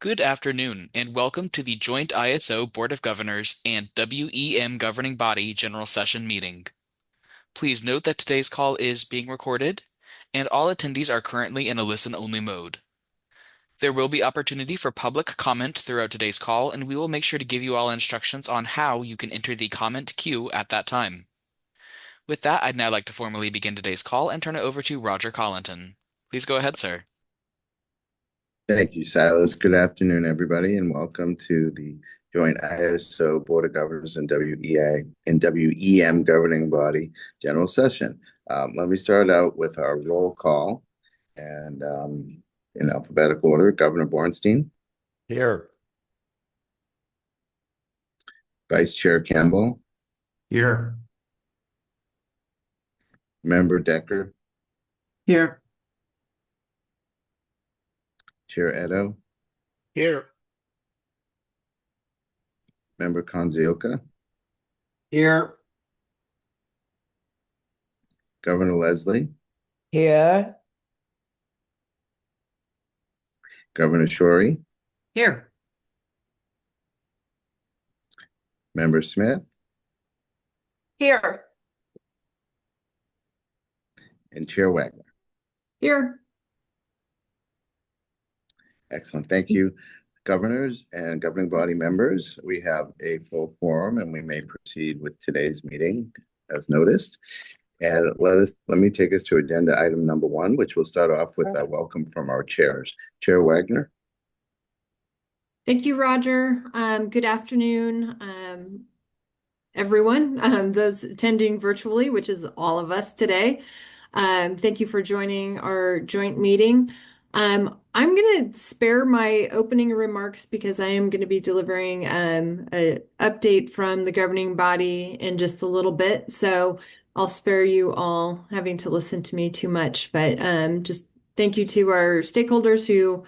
Good afternoon, and welcome to the joint ISO Board of Governors and WEM Governing Body General Session meeting. Please note that today's call is being recorded, and all attendees are currently in a listen-only mode. There will be opportunity for public comment throughout today's call, and we will make sure to give you all instructions on how you can enter the comment queue at that time. With that, I'd now like to formally begin today's call and turn it over to Roger Collinton. Please go ahead, sir. Thank you, Silas. Good afternoon, everybody, and welcome to the joint ISO Board of Governors and WEA and WEM Governing Body General Session. Let me start out with our roll call and in alphabetical order. Governor Bornstein, Here. Vice Chair Campbell, Here. Member Decker, Here. Chair Edo, Here. Member Konzioka, Here. Governor Leslie, Here. Governor Shorey, Here. Member Smith, Here. and Chair Wagner. Here. Excellent. Thank you, governors and governing body members. We have a full quorum and we may proceed with today's meeting as noticed. And let me take us to agenda item number 1, which will start off with a welcome from our chairs. Chair Wagner. Thank you, Roger. Good afternoon, everyone, those attending virtually, which is all of us today. Thank you for joining our joint meeting. I'm going to spare my opening remarks because I am going to be delivering an update from the governing body in just a little bit. So I'll spare you all having to listen to me too much. But just thank you to our stakeholders who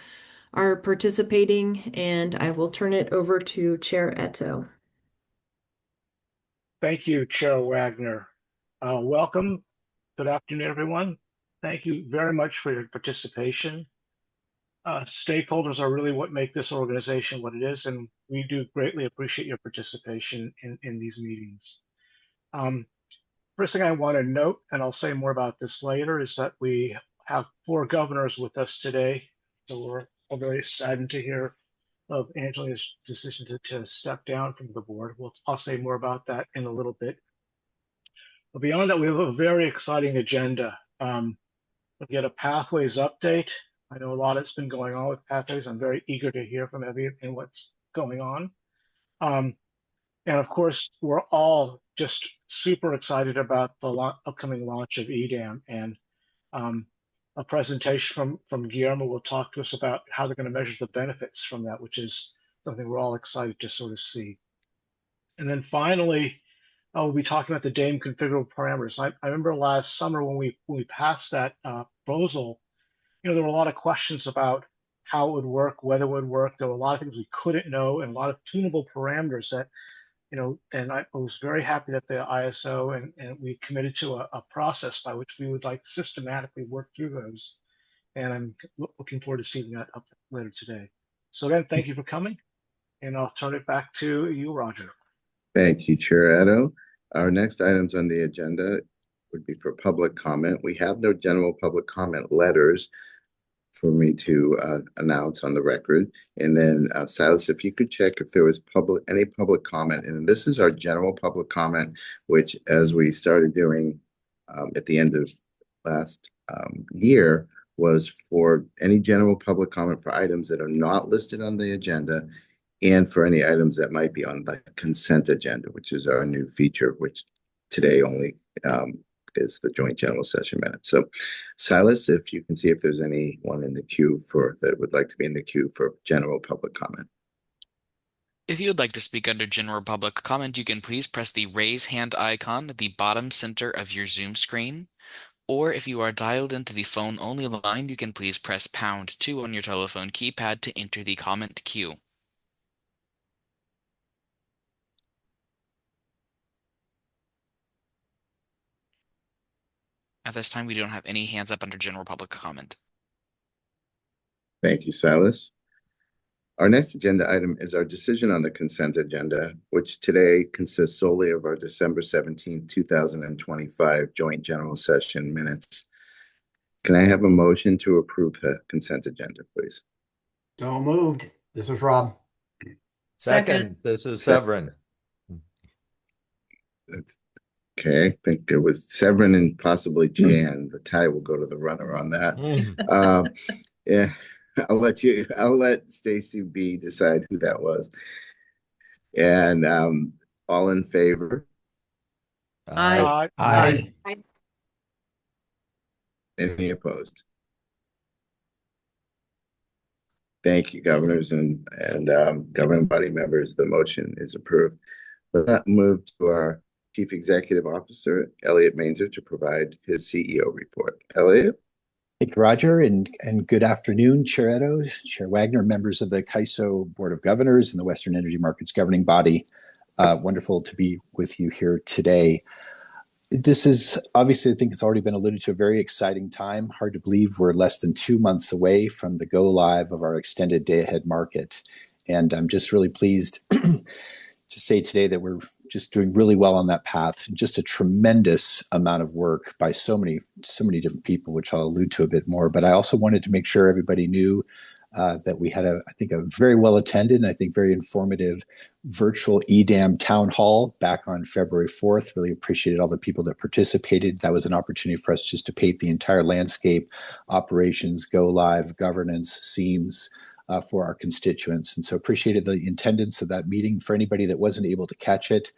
are participating, and I will turn it over to Chair Eto. Thank you, Chair Wagner. Welcome. Good afternoon, everyone. Thank you very much for your participation. Stakeholders are really what make this organization what it is, and we do greatly appreciate your participation in these meetings. First thing I want to note, and I'll say more about this later, is that we have 4 governors with us today. So we're all very saddened to hear of Angelina's decision to step down from the board. I'll say more about that in a little bit. But beyond that, we have a very exciting agenda. We'll get a pathways update. I know a lot has been going on with pathways. I'm very eager to hear from everyone and what's going on. And of course, we're all just super excited about the upcoming launch of EDAM, and a presentation from Guillermo will talk to us about how they're going to measure the benefits from that, which is something we're all excited to sort of see. And then finally, we'll be talking about the DAME configurable parameters. I remember last summer when we passed that proposal, there were a lot of questions about how it would work, whether it would work. There were a lot of things we couldn't know and a lot of tunable parameters that, and I was very happy that the ISO and we committed to a process by which we would like systematically work through those. And I'm looking forward to seeing that up later today. So again, thank you for coming, and I'll turn it back to you, Roger. Thank you, Chair Edo. Our next items on the agenda would be for public comment. We have no general public comment letters for me to announce on the record. And then Silas, if you could check if there was any public comment. And this is our general public comment, which as we started doing at the end of last year, was for any general public comment for items that are not listed on the agenda and for any items that might be on the consent agenda, which is our new feature, which today only is the joint general session minutes. So Silas, if you can see if there's anyone in the queue that would like to be in the queue for general public comment. If you would like to speak under general public comment, you can please press the raise hand icon at the bottom center of your Zoom screen. Or if you are dialed into the phone-only line, you can please press #2 on your telephone keypad to enter the comment queue. At this time, we don't have any hands up under general public comment. Thank you, Silas. Our next agenda item is our decision on the consent agenda, which today consists solely of our December 17th, 2025 joint general session minutes. Can I have a motion to approve the consent agenda, please? So moved. This is Rob. Second, this is Sec- Severin. Okay, I think it was Severin and possibly Jan. The tie will go to the runner on that. Yeah, I'll let Stacy B decide who that was. And all in favor? Aye. Aye. Any opposed? Thank you, governors and governing body members. The motion is approved. Let's move to our Chief Executive Officer, Elliot Mainzer, to provide his CEO report. Elliot? Thank you, Roger, and good afternoon, Chair Edo, Chair Wagner, members of the CAISO Board of Governors and the Western Energy Markets Governing Body. Wonderful to be with you here today. This is obviously, I think it's already been alluded to, a very exciting time. Hard to believe we're less than 2 months away from the go live of our extended day ahead market. And I'm just really pleased to say today that we're just doing really well on that path. Just a tremendous amount of work by so many different people, which I'll allude to a bit more. But I also wanted to make sure everybody knew that we had I think a very well attended and I think very informative virtual EDAM town hall back on February 4th. Really appreciated all the people that participated. That was an opportunity for us just to paint the entire landscape, operations, go live, governance, SEAMs, for our constituents. And so appreciated the attendance of that meeting. For anybody that wasn't able to catch it,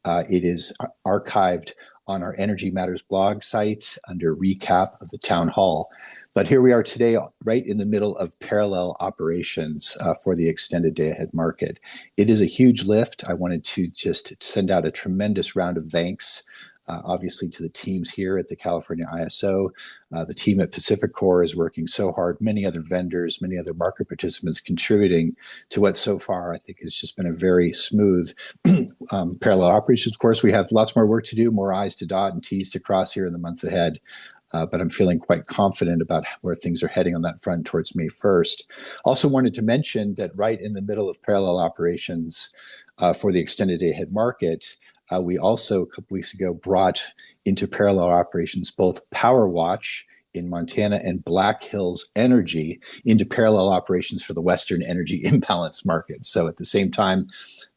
it is archived on our Energy Matters blog site under recap of the town hall. But here we are today, right in the middle of parallel operations for the extended day ahead market. It is a huge lift. I wanted to just send out a tremendous round of thanks, obviously, to the teams here at the California ISO. The team at Pacific Core is working so hard, many other vendors, many other market participants contributing to what so far I think has just been a very smooth parallel operations. Of course, we have lots more work to do, more I's to dot and T's to cross here in the months ahead. But I'm feeling quite confident about where things are heading on that front towards May 1st. Also wanted to mention that right in the middle of parallel operations for the extended day ahead market, we also a couple weeks ago brought into parallel operations both PowerWatch in Montana and Black Hills Energy into parallel operations for the Western Energy Imbalance Market. So at the same time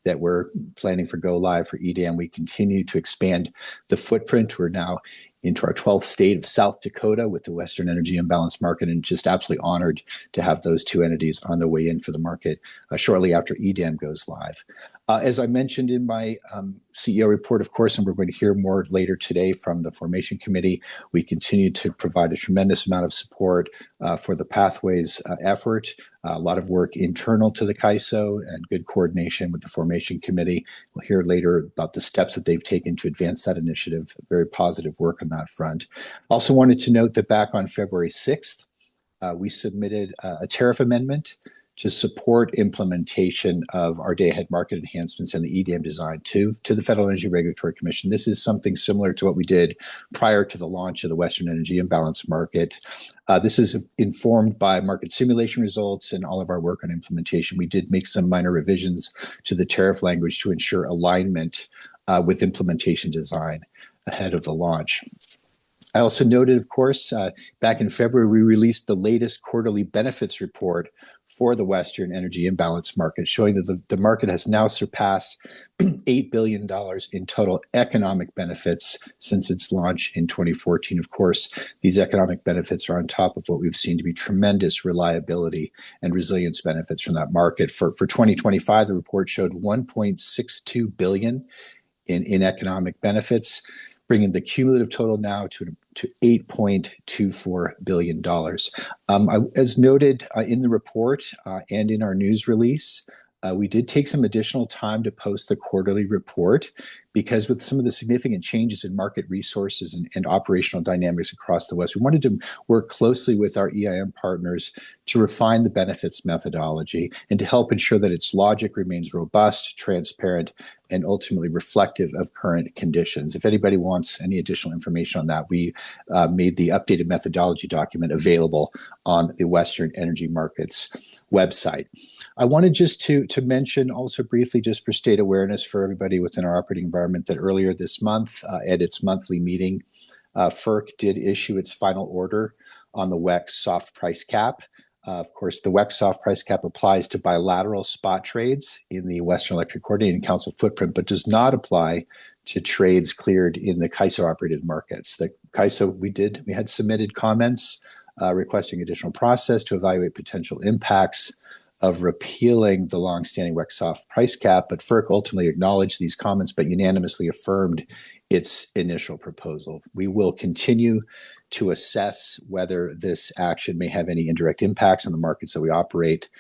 that we're planning for go live for EDAM, we continue to expand the footprint. We're now into our 12th state of South Dakota with the Western Energy Imbalance Market, and just absolutely honored to have those two entities on the way in for the market shortly after EDAM goes live. As I mentioned in my CEO report, of course, and we're going to hear more later today from the Formation Committee, we continue to provide a tremendous amount of support for the Pathways effort. A lot of work internal to the CAISO and good coordination with the Formation Committee. We'll hear later about the steps that they've taken to advance that initiative. Very positive work on that front. Also wanted to note that back on February 6th, we submitted a tariff amendment to support implementation of our day-ahead market enhancements and the EDM design to the Federal Energy Regulatory Commission. This is something similar to what we did prior to the launch of the Western Energy Imbalance Market. This is informed by market simulation results and all of our work on implementation. We did make some minor revisions to the tariff language to ensure alignment with implementation design ahead of the launch. I also noted, of course, back in February, we released the latest quarterly benefits report for the Western Energy Imbalance Market, showing that the market has now surpassed $8 billion in total economic benefits since its launch in 2014. Of course, these economic benefits are on top of what we've seen to be tremendous reliability and resilience benefits from that market. For 2025, the report showed $1.62 billion in economic benefits, bringing the cumulative total now to $8.24 billion. As noted in the report and in our news release, we did take some additional time to post the quarterly report because with some of the significant changes in market resources and operational dynamics across the West, we wanted to work closely with our EIM partners to refine the benefits methodology and to help ensure that its logic remains robust, transparent, and ultimately reflective of current conditions. If anybody wants any additional information on that, we made the updated methodology document available on the Western Energy Markets website. I wanted just to mention also briefly, just for state awareness for everybody within our operating environment, that earlier this month at its monthly meeting, FERC did issue its final order on the WEX soft price cap. Of course, the WEX soft price cap applies to bilateral spot trades in the Western Electric Coordinating Council footprint, but does not apply to trades cleared in the CAISO operated markets. The CAISO, we had submitted comments requesting additional process to evaluate potential impacts of repealing the longstanding WEX soft price cap, but FERC ultimately acknowledged these comments but unanimously affirmed its initial proposal. We will continue to assess whether this action may have any indirect impacts on the markets that we operate.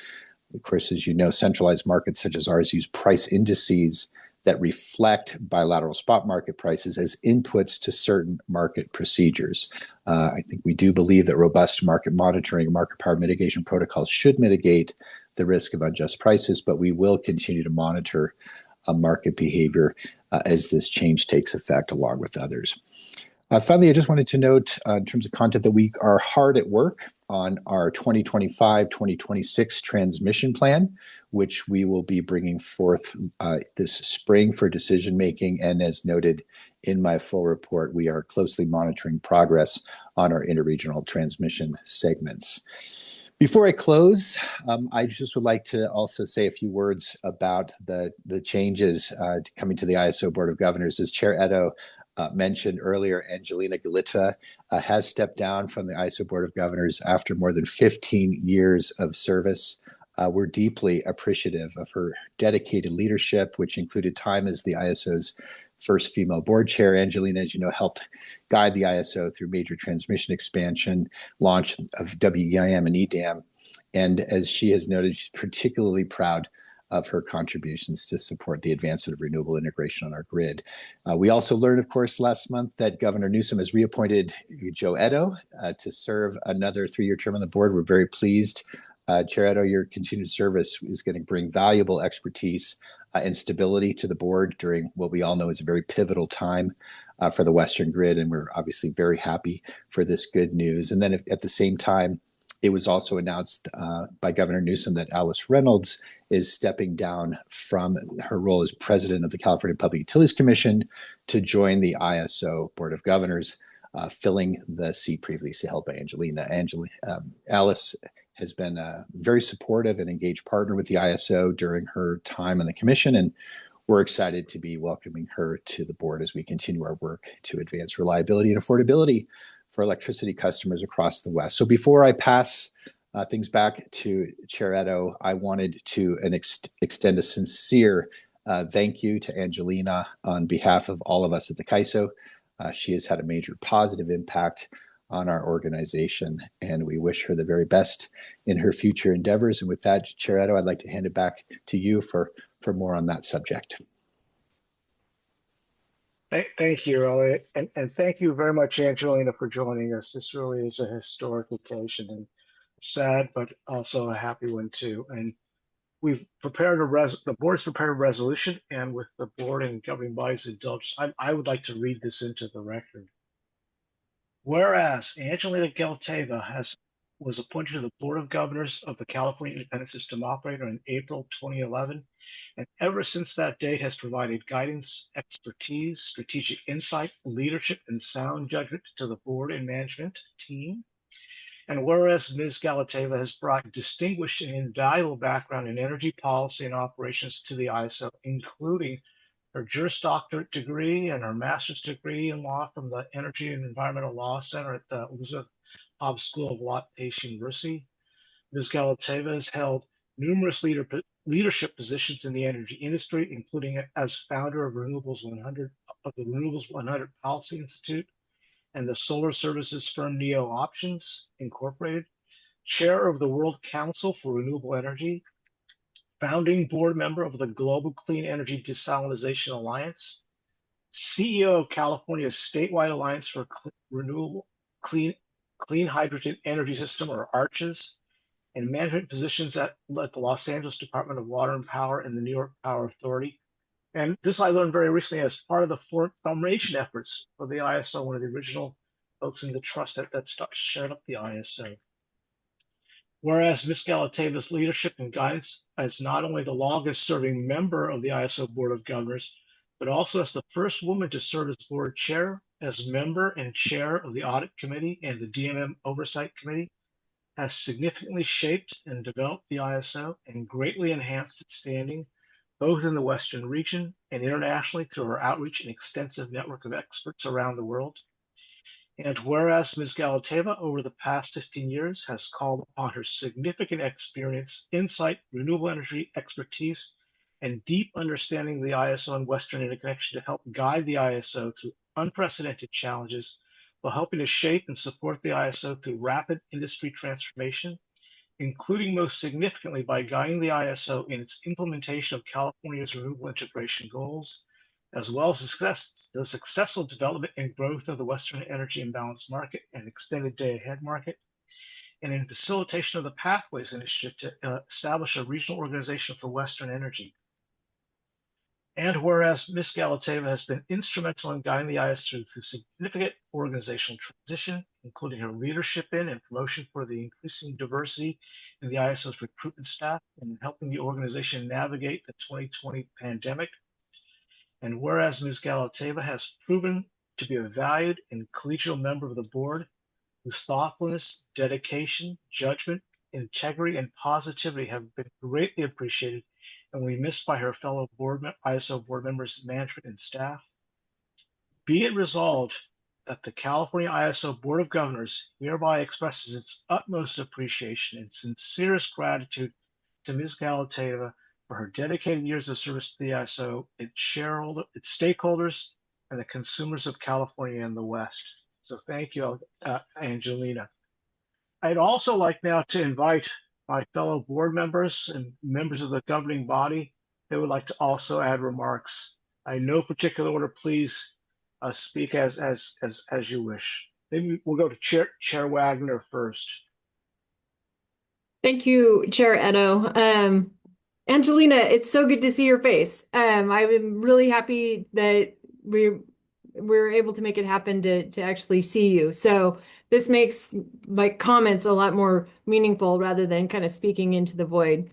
Of course, as you know, centralized markets such as ours use price indices that reflect bilateral spot market prices as inputs to certain market procedures. I think we do believe that robust market monitoring and market power mitigation protocols should mitigate the risk of unjust prices, but we will continue to monitor market behavior as this change takes effect along with others. Finally, I just wanted to note in terms of content that we are hard at work on our 2025-2026 transmission plan, which we will be bringing forth this spring for decision making. And as noted in my full report, we are closely monitoring progress on our interregional transmission segments. Before I close, I just would like to also say a few words about the changes coming to the ISO Board of Governors. As Chair Edo mentioned earlier, Angelina Galitva has stepped down from the ISO Board of Governors after more than 15 years of service. We're deeply appreciative of her dedicated leadership, which included time as the ISO's first female board chair. Angelina, as you know, helped guide the ISO through major transmission expansion, launch of WEM and EDAM. And as she has noted, she's particularly proud of her contributions to support the advancement of renewable integration on our grid. We also learned, of course, last month that Governor Newsom has reappointed Joe Edo to serve another 3-year term on the board. We're very pleased. Chair Edo, your continued service is going to bring valuable expertise and stability to the board during what we all know is a very pivotal time for the Western grid. And we're obviously very happy for this good news. And then at the same time, it was also announced by Governor Newsom that Alice Reynolds is stepping down from her role as president of the California Public Utilities Commission to join the ISO Board of Governors, filling the seat previously held by Angelina. Alice has been a very supportive and engaged partner with the ISO during her time on the commission, and we're excited to be welcoming her to the board as we continue our work to advance reliability and affordability for electricity customers across the West. So before I pass things back to Chair Edo, I wanted to extend a sincere thank you to Angelina on behalf of all of us at the CAISO. She has had a major positive impact on our organization, and we wish her the very best in her future endeavors. And with that, Chair Edo, I'd like to hand it back to you for more on that subject. Thank you, Elliot. And thank you very much, Angelina, for joining us. This really is a historic occasion, and sad, but also a happy one too. And we've prepared the board's prepared a resolution, and with the board and governing bodies indulgence, I would like to read this into the record. Whereas Angelina Galitva was appointed to the Board of Governors of the California Independent System Operator in April 2011, and ever since that date has provided guidance, expertise, strategic insight, leadership, and sound judgment to the board and management team. And whereas Ms. Galitva has brought distinguished and invaluable background in energy policy and operations to the ISO, including her Juris Doctorate degree and her master's degree in law from the Energy and Environmental Law Center at the Elizabeth Hobbs School of Law at Pace University. Ms. Galitva has held numerous leadership positions in the energy industry, including as founder of the Renewables 100 Policy Institute and the solar services firm Neo Options Incorporated, chair of the World Council for Renewable Energy, founding board member of the Global Clean Energy Desalination Alliance, CEO of California's statewide alliance for clean, clean hydrogen energy system, or ARCHES, and management positions at the Los Angeles Department of Water and Power and the New York Power Authority. And this I learned very recently as part of the formation efforts for the ISO, one of the original folks in the trust that set up the ISO. Whereas Ms. Galateva's leadership and guidance as not only the longest serving member of the ISO Board of Governors, but also as the first woman to serve as board chair, as member and chair of the Audit Committee and the DMM Oversight Committee, has significantly shaped and developed the ISO and greatly enhanced its standing, both in the Western region and internationally through her outreach and extensive network of experts around the world. And whereas Ms. Galateva over the past 15 years has called upon her significant experience, insight, renewable energy expertise, and deep understanding of the ISO and Western interconnection to help guide the ISO through unprecedented challenges while helping to shape and support the ISO through rapid industry transformation, including most significantly by guiding the ISO in its implementation of California's renewable integration goals, as well as the successful development and growth of the Western Energy Imbalance Market and Extended Day-Ahead Market, and in facilitation of the Pathways Initiative to establish a regional organization for Western energy. And whereas Ms. Galateva has been instrumental in guiding the ISO through significant organizational transition, including her leadership in and promotion for the increasing diversity in the ISO's recruitment staff and helping the organization navigate the 2020 pandemic. And whereas Ms. Galateva has proven to be a valued and collegial member of the board, whose thoughtfulness, dedication, judgment, integrity, and positivity have been greatly appreciated and will be missed by her fellow ISO board members, management, and staff. Be it resolved that the California ISO Board of Governors hereby expresses its utmost appreciation and sincerest gratitude to Ms. Galateva for her dedicated years of service to the ISO, its stakeholders, and the consumers of California and the West. So thank you, Angelina. I'd also like now to invite my fellow board members and members of the governing body that would like to also add remarks. In no particular order, please speak as you wish. Maybe we'll go to Chair Wagner first. Thank you, Chair Edo. Angelina, it's so good to see your face. I'm really happy that we're able to make it happen to actually see you. So this makes my comments a lot more meaningful rather than kind of speaking into the void.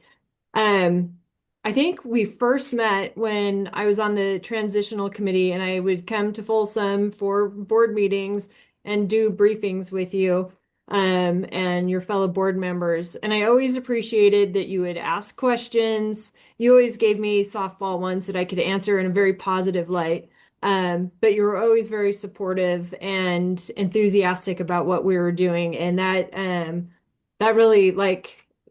I think we first met when I was on the transitional committee and I would come to Folsom for board meetings and do briefings with you and your fellow board members. And I always appreciated that you would ask questions. You always gave me softball ones that I could answer in a very positive light. But you were always very supportive and enthusiastic about what we were doing. And that really,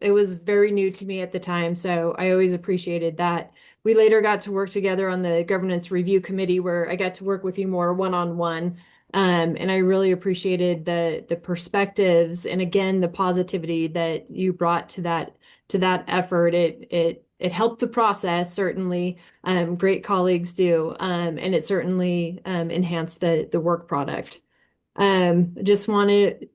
it was very new to me at the time. So I always appreciated that. We later got to work together on the governance review committee where I got to work with you more one-on-one. And I really appreciated the perspectives and again the positivity that you brought to that effort. It helped the process, certainly. Great colleagues do, and it certainly enhanced the work product. Just want to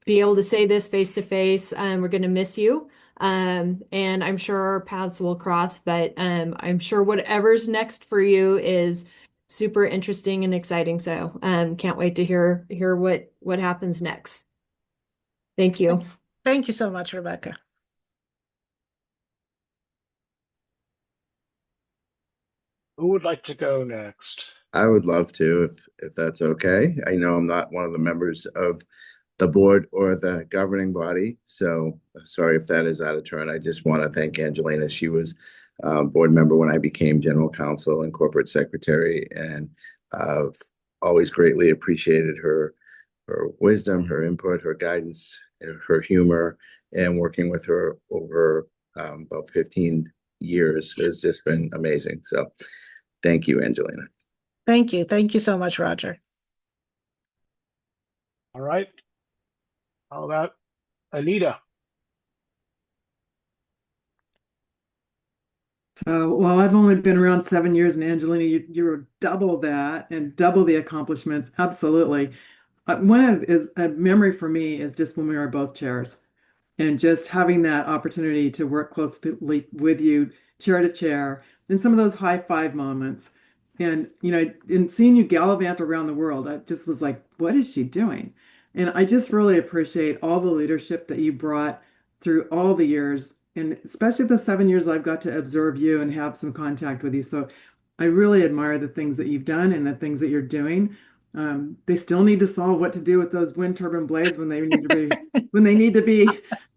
be able to say this face to face. We're going to miss you, and I'm sure our paths will cross. But I'm sure whatever's next for you is super interesting and exciting. So can't wait to hear what happens next. Thank you. Thank you so much, Rebecca. Who would like to go next? I would love to, if that's okay. I know I'm not one of the members of the board or the governing body, so sorry if that is out of turn. I just want to thank Angelina. She was a board member when I became general counsel and corporate secretary, and I've always greatly appreciated her wisdom, her input, her guidance, her humor, and working with her over about 15 years has just been amazing. So thank you, Angelina. Thank you. Thank you so much, Roger. All right. How about Anita? Well, I've only been around 7 years, and Angelina, you're double that and double the accomplishments. Absolutely. One is a memory for me is just when we were both chairs, and just having that opportunity to work closely with you, chair to chair, and some of those high five moments. And, in seeing you gallivant around the world, I just was like, what is she doing? And I just really appreciate all the leadership that you brought through all the years, and especially the 7 years I've got to observe you and have some contact with you. So I really admire the things that you've done and the things that you're doing. They still need to solve what to do with those wind turbine blades when they need to be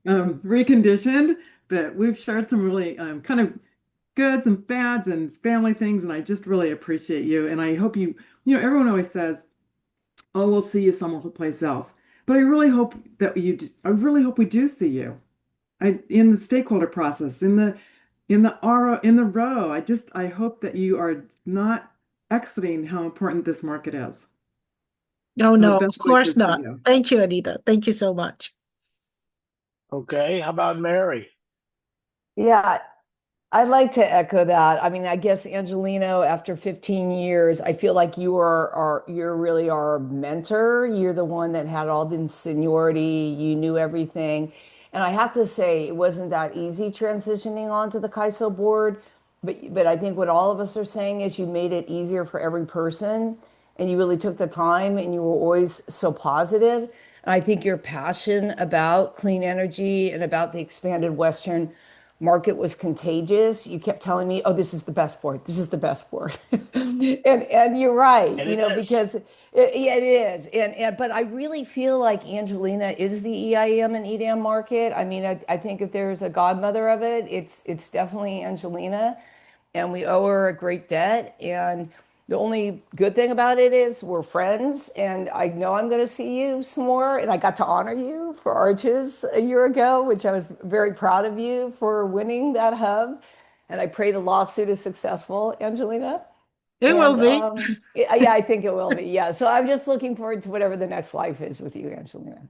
reconditioned. But we've shared some really kind of goods and fads and family things, and I just really appreciate you. And I hope everyone always says, "Oh, we'll see you someplace else," but I really hope we do see you. In the stakeholder process, in the row. I hope that you are not exiting how important this market is. Oh, So no, of best course wishes to not. you. Thank you, Anita. Thank you so much. Okay, how about Mary? Yeah, I'd like to echo that. I mean, I guess Angelino, after 15 years, I feel like you're really our mentor. You're the one that had all the seniority. You knew everything. And I have to say, it wasn't that easy transitioning onto the CAISO board. But I think what all of us are saying is you made it easier for every person, and you really took the time, and you were always so positive. And I think your passion about clean energy and about the expanded Western market was contagious. You kept telling me, "Oh, this is the best board. This is the best board," and you're right. And it is. Because yeah, it is. And but I really feel like Angelina is the EIM and EDAM market. I mean, I think if there's a godmother of it, it's definitely Angelina, and we owe her a great debt. And the only good thing about it is we're friends, and I know I'm going to see you some more. And I got to honor you for Arches a year ago, which I was very proud of you for winning that hub. And I pray the lawsuit is successful, Angelina. It will And be. yeah, I think it will be. Yeah. So I'm just looking forward to whatever the next life is with you, Angelina.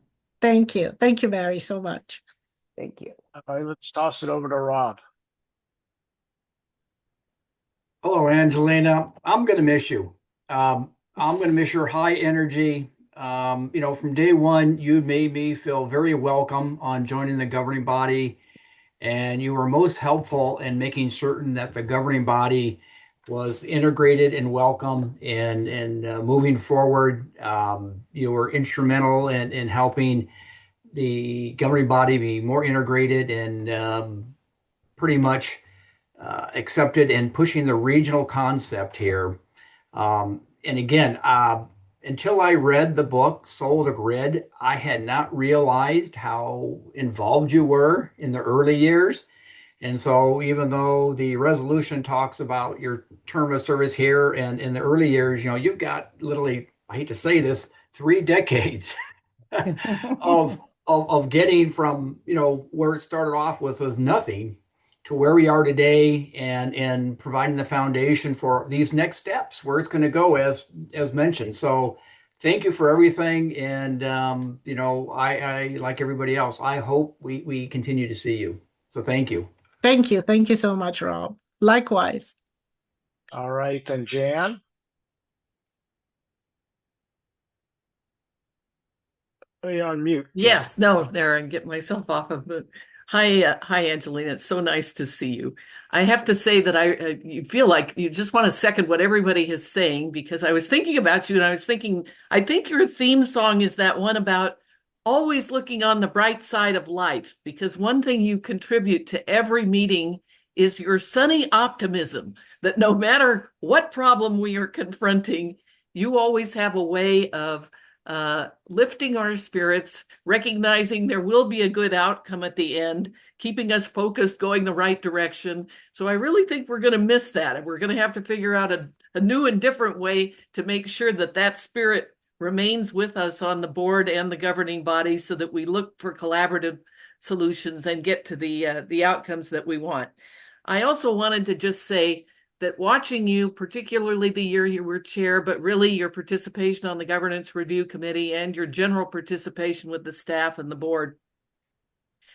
Thank you. Thank you, Mary, so much. Thank you. All right, let's toss it over to Rob. Hello, Angelina. I'm going to miss you. I'm going to miss your high energy. From day one, you made me feel very welcome on joining the governing body, and you were most helpful in making certain that the governing body was integrated and welcome and moving forward. You were instrumental in helping the governing body be more integrated and pretty much accepted and pushing the regional concept here. And again, until I read the book Soul of the Grid, I had not realized how involved you were in the early years. And so, even though the resolution talks about your term of service here and in the early years, you've got literally, I hate to say this, 3 decades of getting from where it started off with was nothing to where we are today, and providing the foundation for these next steps where it's going to go as mentioned. So thank you for everything. And I like everybody else, I hope we continue to see you. So thank you. Thank you. Thank you so much, Rob. Likewise. All right, then Jan. Oh, you're on mute. Jan. Yes, no, there, I get myself off of it. Hi, Angelina. It's so nice to see you. I have to say that you feel like you just want to second what everybody is saying, because I was thinking about you and I was thinking, I think your theme song is that one about always looking on the bright side of life, because one thing you contribute to every meeting is your sunny optimism that no matter what problem we are confronting, you always have a way of lifting our spirits, recognizing there will be a good outcome at the end, keeping us focused, going the right direction. So I really think we're going to miss that. And we're going to have to figure out a new and different way to make sure that that spirit remains with us on the board and the governing body, so that we look for collaborative solutions and get to the outcomes that we want. I also wanted to just say that watching you, particularly the year you were chair, but really your participation on the governance review committee and your general participation with the staff and the board,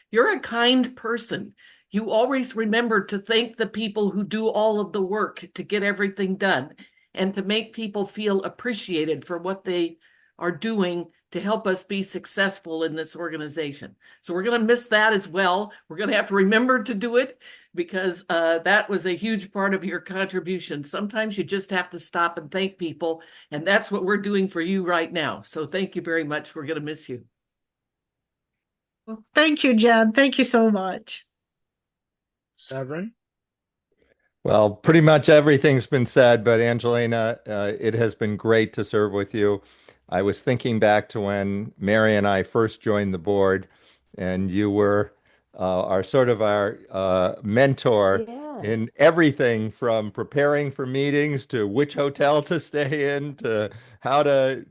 you're a kind person. you always remember to thank the people who do all of the work to get everything done and to make people feel appreciated for what they are doing to help us be successful in this organization. So we're going to miss that as well. We're going to have to remember to do it because that was a huge part of your contribution. Sometimes you just have to stop and thank people, and that's what we're doing for you right now. So thank you very much. We're going to miss you. Well, thank you, Jen. Thank you so much. Severin? Well, pretty much everything's been said, but Angelina, it has been great to serve with you. I was thinking back to when Mary and I first joined the board, and you were our mentor Yeah. in everything from preparing for meetings to which hotel to stay in to how to,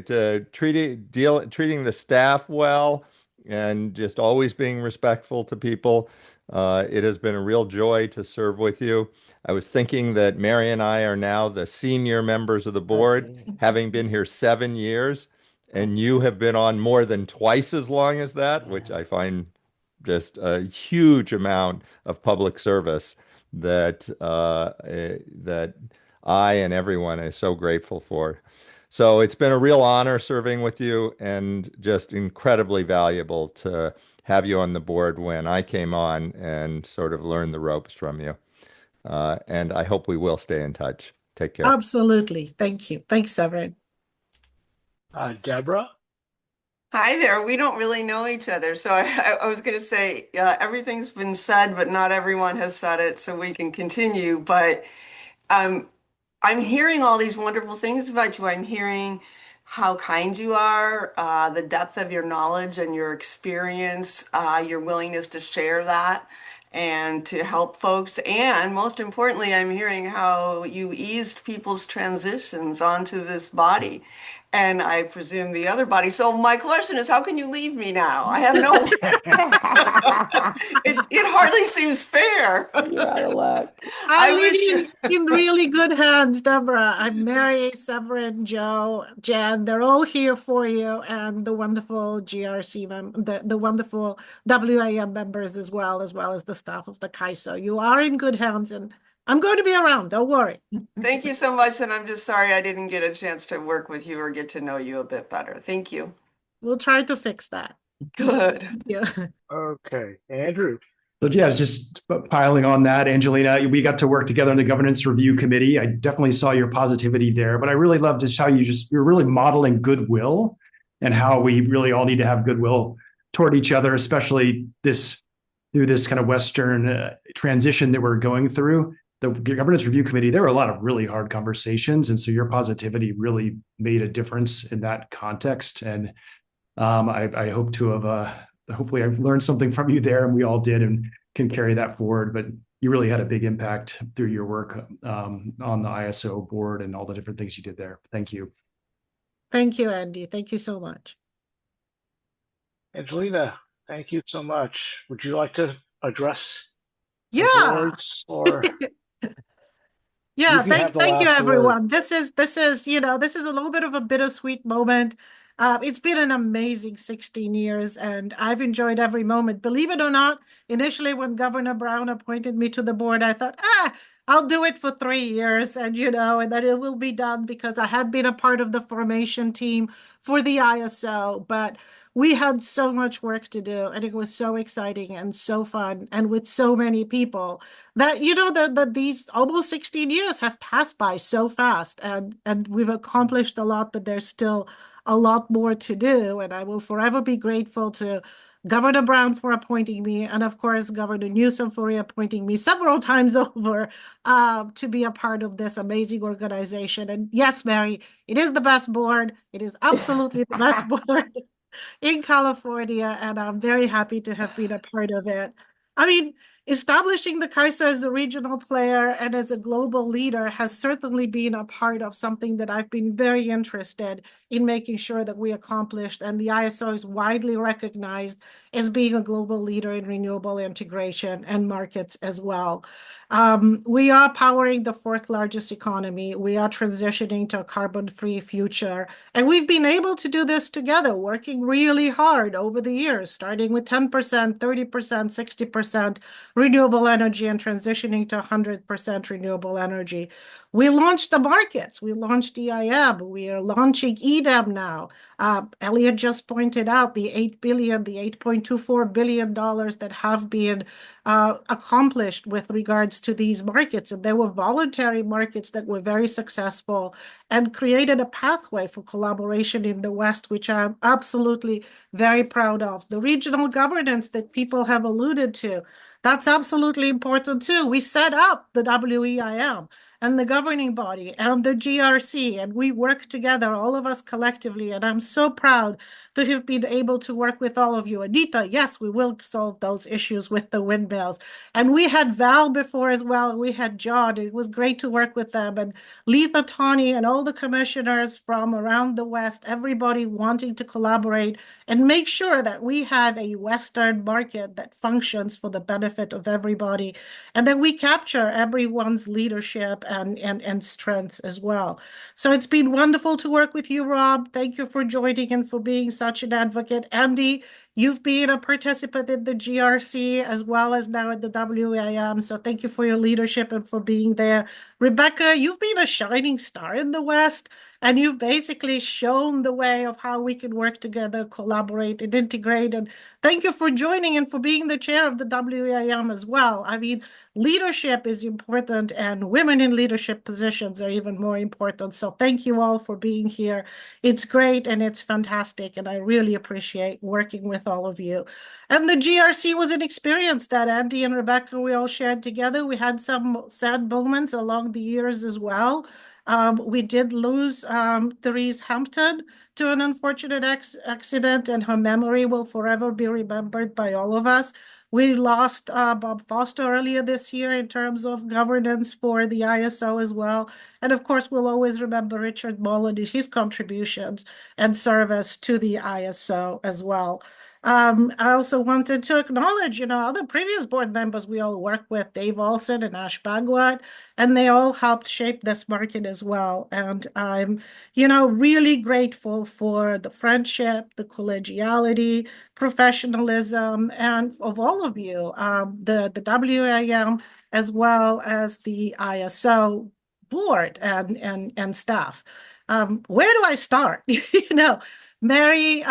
to treating the staff well and just always being respectful to people. It has been a real joy to serve with you. I was thinking that Mary and I are now the senior members of the board, having been here 7 years, and you have been on more than twice as long as that, which I find just a huge amount of public service that I and everyone is so grateful for. So it's been a real honor serving with you and just incredibly valuable to have you on the board when I came on and sort of learn the ropes from you. And I hope we will stay in touch. Take care. Absolutely. Thank you. Thanks, Severin. Deborah? Hi there. We don't really know each other. So I was going to say, everything's been said, but not everyone has said it, so we can continue. But um, I'm hearing all these wonderful things about you. I'm hearing how kind you are, the depth of your knowledge and your experience, your willingness to share that and to help folks. And most importantly, I'm hearing how you eased people's transitions onto this body. And I presume the other body. So my question is, how can you leave me now? I have no. It hardly seems fair. You're out of luck. I I leave wish. you in really good hands, Deborah. I'm Mary, Severin, Joe, Jen. They're all here for you, and the wonderful the wonderful WAM members as well as the staff of the CAISO. You are in good hands, and I'm going to be around. Don't worry. Thank you so much, and I'm just sorry I didn't get a chance to work with you or get to know you a bit better. Thank you. We'll try to fix that. Good. Yeah. Okay, Andrew. So yeah, just piling on that, Angelina, we got to work together on the governance review committee. I definitely saw your positivity there, but I really loved just how you're really modeling goodwill and how we really all need to have goodwill toward each other, especially through this kind of Western transition that we're going through. The governance review committee, there were a lot of really hard conversations. And so your positivity really made a difference in that context. And I hope to have, hopefully I've learned something from you there, and we all did, and can carry that forward. But you really had a big impact through your work on the ISO board and all the different things you did there. Thank you. Thank you, Andy. Thank you so much. Angelina, thank you so much. Would you like to address the Yeah. boards, or Yeah, you can have the thank you, last word? everyone. This is this is a little bit of a bittersweet moment. It's been an amazing 16 years, and I've enjoyed every moment. Believe it or not, initially when Governor Brown appointed me to the board, I thought, I'll do it for 3 years, and and then it will be done, because I had been a part of the formation team for the ISO, but we had so much work to do, and it was so exciting and so fun, and with so many people that that these almost 16 years have passed by so fast, and we've accomplished a lot, but there's still a lot more to do. And I will forever be grateful to Governor Brown for appointing me, and of course Governor Newsom for reappointing me several times over to be a part of this amazing organization. And yes, Mary, it is the best board. It is absolutely the best board in California, and I'm very happy to have been a part of it. I mean, establishing the CAISO as a regional player and as a global leader has certainly been a part of something that I've been very interested in making sure that we accomplished, and the ISO is widely recognized as being a global leader in renewable integration and markets as well. We are powering the fourth largest economy. We are transitioning to a carbon-free future. And we've been able to do this together, working really hard over the years, starting with 10%, 30%, 60% renewable energy and transitioning to 100% renewable energy. We launched the markets. We launched EIM. We are launching EDEM now. Elliot just pointed out the $8.24 billion that have been accomplished with regards to these markets. And they were voluntary markets that were very successful and created a pathway for collaboration in the West, which I'm absolutely very proud of. The regional governance that people have alluded to, that's absolutely important too. We set up the WEIM and the governing body and the GRC, and we work together, all of us collectively. And I'm so proud to have been able to work with all of you. Anita, yes, we will solve those issues with the windmills. And we had Val before as well. We had John. It was great to work with them. And Letha Tani and all the commissioners from around the West, everybody wanting to collaborate and make sure that we have a Western market that functions for the benefit of everybody, and that we capture everyone's leadership and strengths as well. So it's been wonderful to work with you, Rob. Thank you for joining and for being such an advocate. Andy, you've been a participant in the GRC as well as now at the WEM. So thank you for your leadership and for being there. Rebecca, you've been a shining star in the West, and you've basically shown the way of how we can work together, collaborate, and integrate. And thank you for joining and for being the chair of the WEM as well. I mean, leadership is important, and women in leadership positions are even more important. So thank you all for being here. It's great and it's fantastic, and I really appreciate working with all of you. And the GRC was an experience that Andy and Rebecca, we all shared together. We had some sad moments along the years as well. We did lose Therese Hampton to an unfortunate accident, and her memory will forever be remembered by all of us. We lost Bob Foster earlier this year in terms of governance for the ISO as well. And of course, we'll always remember Richard Mullen and his contributions and service to the ISO as well. I also wanted to acknowledge, other previous board members we all work with, Dave Olson and Ash Bhagwat, and they all helped shape this market as well. And I'm, really grateful for the friendship, the collegiality, professionalism, and of all of you, the WAM as well as the ISO board and staff. Where do I start? Mary,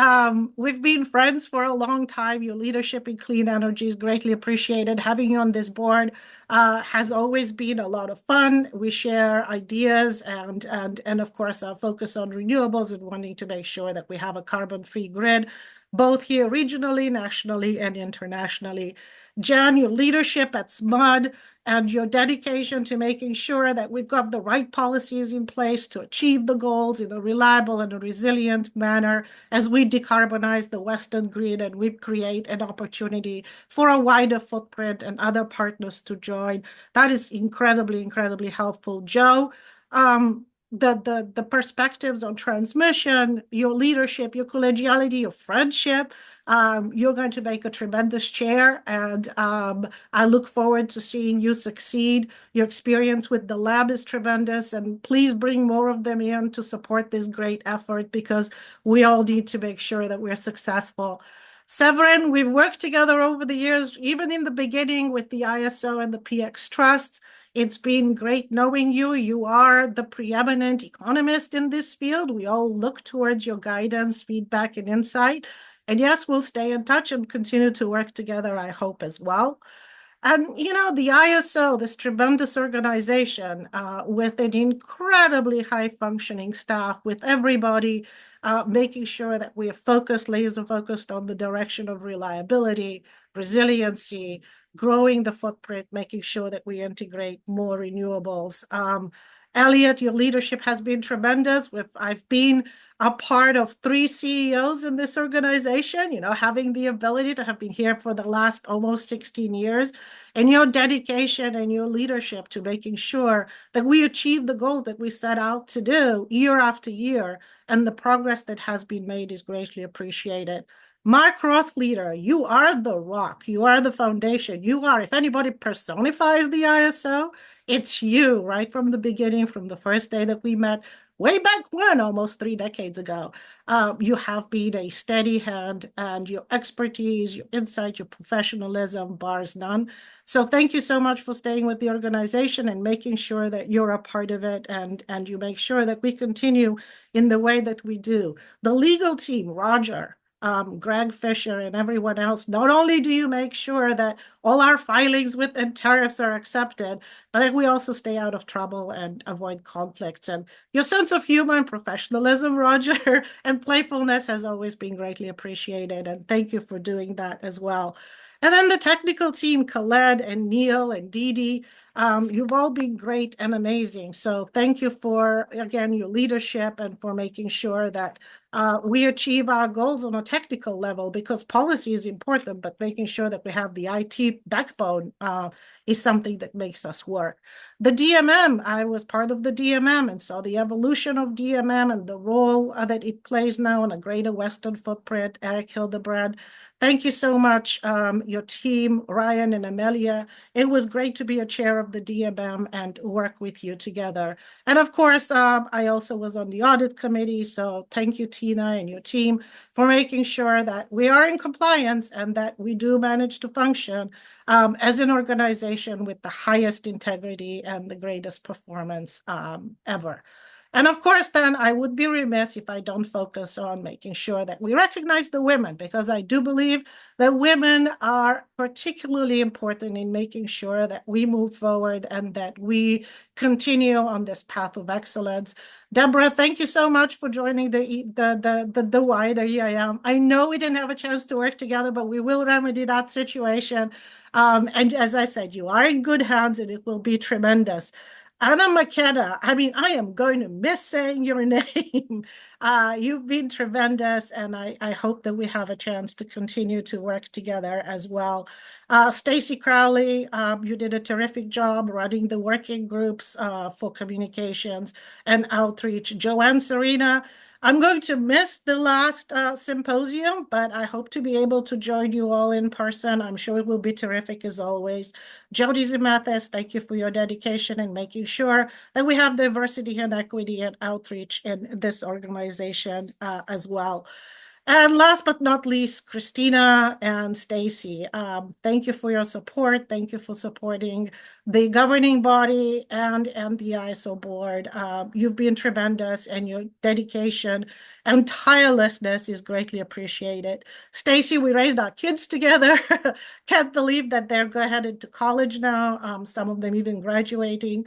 we've been friends for a long time. Your leadership in clean energy is greatly appreciated. Having you on this board has always been a lot of fun. We share ideas and of course our focus on renewables and wanting to make sure that we have a carbon-free grid, both here regionally, nationally, and internationally. Jan, your leadership at SMUD and your dedication to making sure that we've got the right policies in place to achieve the goals in a reliable and a resilient manner as we decarbonize the Western grid and we create an opportunity for a wider footprint and other partners to join. That is incredibly, incredibly helpful. Joe, the perspectives on transmission, your leadership, your collegiality, your friendship. You're going to make a tremendous chair, and I look forward to seeing you succeed. Your experience with the lab is tremendous, and please bring more of them in to support this great effort because we all need to make sure that we're successful. Severin, we've worked together over the years, even in the beginning with the ISO and the PX Trust. It's been great knowing you. You are the preeminent economist in this field. We all look towards your guidance, feedback, and insight. And yes, we'll stay in touch and continue to work together, I hope, as well. And, the ISO, this tremendous organization with an incredibly high functioning staff, with everybody making sure that we are focused, laser focused on the direction of reliability, resiliency, growing the footprint, making sure that we integrate more renewables. Elliot, your leadership has been tremendous. I've been a part of 3 CEOs in this organization, having the ability to have been here for the last almost 16 years, and your dedication and your leadership to making sure that we achieve the goals that we set out to do year after year, and the progress that has been made is greatly appreciated. Mark Roth, leader, you are the rock. You are the foundation. You are, if anybody personifies the ISO, it's you right from the beginning, from the first day that we met, way back when, almost 3 decades ago. You have been a steady hand, and your expertise, your insight, your professionalism bars none. So thank you so much for staying with the organization and making sure that you're a part of it, and you make sure that we continue in the way that we do. The legal team, Roger, Greg Fisher, and everyone else, not only do you make sure that all our filings with and tariffs are accepted, but that we also stay out of trouble and avoid conflicts. And your sense of humor and professionalism, Roger, and playfulness has always been greatly appreciated. And thank you for doing that as well. And then the technical team, Khaled and Neil and Dee Dee, you've all been great and amazing. So thank you for, again, your leadership and for making sure that we achieve our goals on a technical level, because policy is important, but making sure that we have the IT backbone is something that makes us work. The DMM, I was part of the DMM and saw the evolution of DMM and the role that it plays now on a greater Western footprint. Eric Hildebrand, thank you so much, your team, Ryan and Amelia. It was great to be a chair of the DMM and work with you together. And of course, I also was on the audit committee, so thank you, Tina, and your team for making sure that we are in compliance and that we do manage to function as an organization with the highest integrity and the greatest performance ever. And of course, then I would be remiss if I don't focus on making sure that we recognize the women, because I do believe that women are particularly important in making sure that we move forward and that we continue on this path of excellence. Deborah, thank you so much for joining the wider EIM. I know we didn't have a chance to work together, but we will remedy that situation. And as I said, you are in good hands and it will be tremendous. Anna McKenna, I mean, I am going to miss saying your name. You've been tremendous, and I hope that we have a chance to continue to work together as well. Stacy Crowley, you did a terrific job running the working groups for communications and outreach. Joanne Serena, I'm going to miss the last symposium, but I hope to be able to join you all in person. I'm sure it will be terrific as always. Jody Zimathis, thank you for your dedication and making sure that we have diversity and equity and outreach in this organization as well. And last but not least, Christina and Stacy, thank you for your support. Thank you for supporting the governing body and the ISO board. You've been tremendous, and your dedication and tirelessness is greatly appreciated. Stacy, we raised our kids together. Can't believe that they're headed to college now. Some of them even graduating.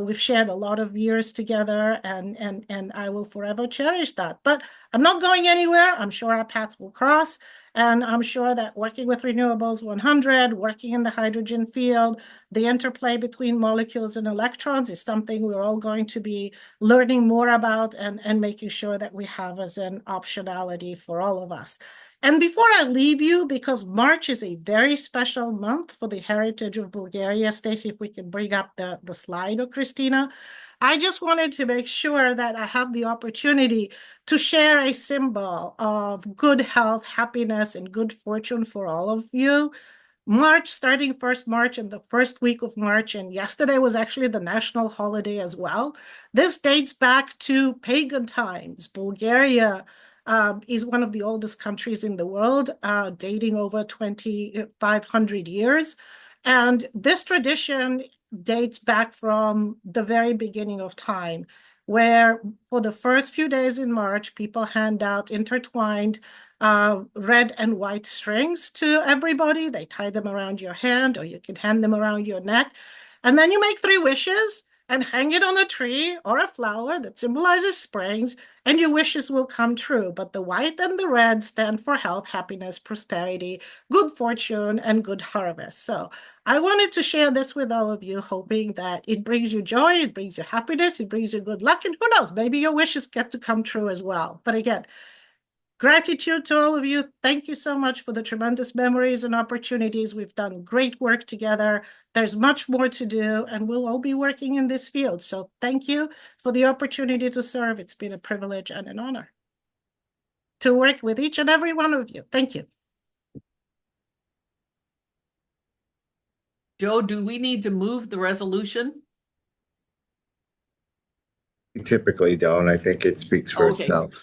We've shared a lot of years together, and I will forever cherish that. But I'm not going anywhere. I'm sure our paths will cross. And I'm sure that working with Renewables 100, working in the hydrogen field, the interplay between molecules and electrons is something we're all going to be learning more about and making sure that we have as an optionality for all of us. And before I leave you, because March is a very special month for the heritage of Bulgaria, Stacey, if we can bring up the slide, or Christina, I just wanted to make sure that I have the opportunity to share a symbol of good health, happiness, and good fortune for all of you. March, starting 1st March and the first week of March, and yesterday was actually the national holiday as well. This dates back to pagan times. Bulgaria is one of the oldest countries in the world, dating over 2,500 years. And this tradition dates back from the very beginning of time, where for the first few days in March, people hand out intertwined red and white strings to everybody. They tie them around your hand, or you can hand them around your neck. And then you make 3 wishes and hang it on a tree or a flower that symbolizes springs, and your wishes will come true. But the white and the red stand for health, happiness, prosperity, good fortune, and good harvest. So I wanted to share this with all of you, hoping that it brings you joy, it brings you happiness, it brings you good luck, and who knows, maybe your wishes get to come true as well. But again, gratitude to all of you. Thank you so much for the tremendous memories and opportunities. We've done great work together. There's much more to do, and we'll all be working in this field. So thank you for the opportunity to serve. It's been a privilege and an honor. to work with each and every one of you. Thank you. Joe, do we need to move the resolution? You typically don't. I think it speaks for Okay. itself.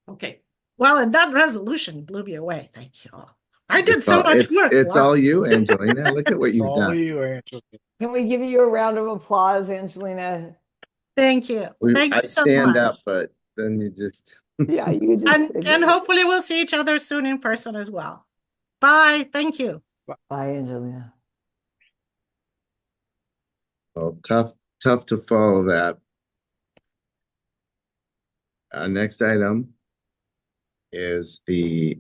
Okay. Well, and that resolution blew me away. Thank you all. I did It's so all, much work. it's Wow. all you, Angelina. Look at what It's you've all done. you, Angelina. Can we give you a round of applause, Angelina? Thank you. Thank I you so stand much. up, but then you just Yeah, you just And hopefully we'll see each other soon in person as well. Bye. Thank you. Bye, Angelina. well, tough to follow that. Next item is the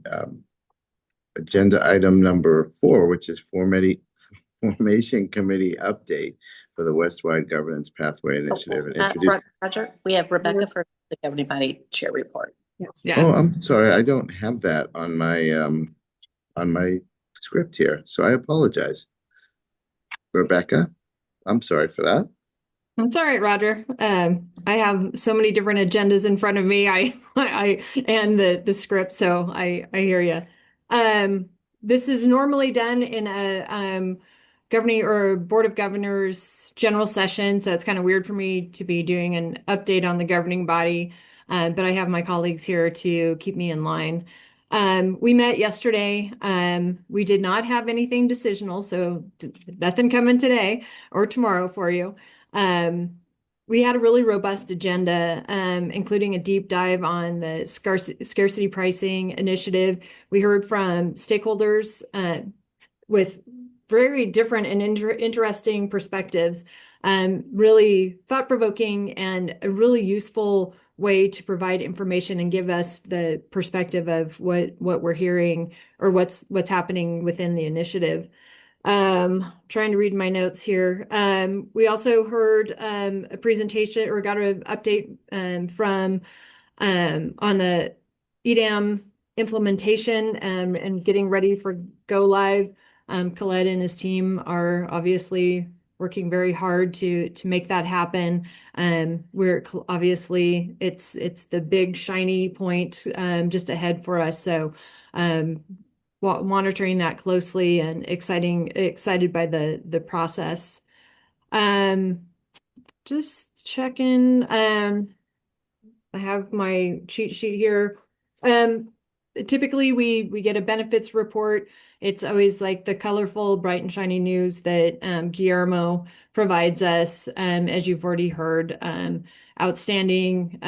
agenda item number 4, which is Formation Committee update for the Westwide Governance Pathway Initiative. And introduce. Roger, we have Rebecca for the governing body chair report. Yeah. Oh, I'm sorry, I don't have that on my script here, so I apologize. Rebecca, I'm sorry for that. It's all right, Roger. I have so many different agendas in front of me. I and the script, so I hear you. This is normally done in a governing or board of governors general session, so it's kind of weird for me to be doing an update on the governing body. But I have my colleagues here to keep me in line. We met yesterday. We did not have anything decisional, so nothing coming today or tomorrow for you. We had a really robust agenda, including a deep dive on the scarcity pricing initiative. We heard from stakeholders with very different and interesting perspectives, really thought-provoking and a really useful way to provide information and give us the perspective of what we're hearing or what's happening within the initiative. Trying to read my notes here. We also heard a presentation or got an update from on the EDAM implementation and getting ready for go live. Colette and his team are obviously working very hard to make that happen. We're obviously it's the big shiny point just ahead for us. So monitoring that closely and excited by the process. Just checking. I have my cheat sheet here. Typically we get a benefits report. It's always like the colorful, bright and shiny news that Guillermo provides us. As you've already heard, outstanding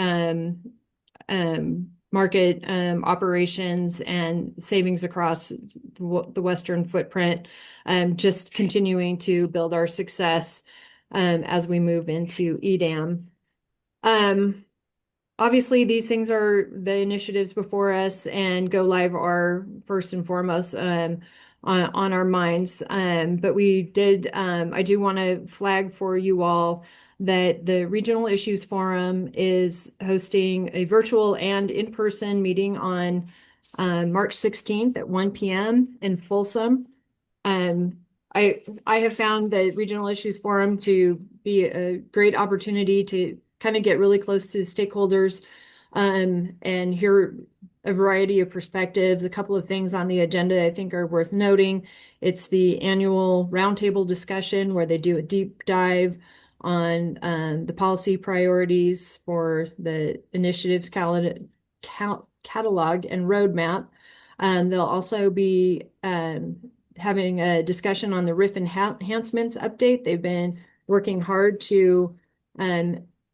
market operations and savings across the Western footprint, just continuing to build our success as we move into EDAM. Obviously, these things are the initiatives before us, and go live are first and foremost on our minds. But we did, I do want to flag for you all that the Regional Issues Forum is hosting a virtual and in-person meeting on March 16th at 1 p.m. in Folsom. I have found the Regional Issues Forum to be a great opportunity to kind of get really close to stakeholders and hear a variety of perspectives. A couple of things on the agenda I think are worth noting. It's the annual roundtable discussion where they do a deep dive on the policy priorities for the initiatives catalog and roadmap. They'll also be having a discussion on the RIF enhancements update. They've been working hard to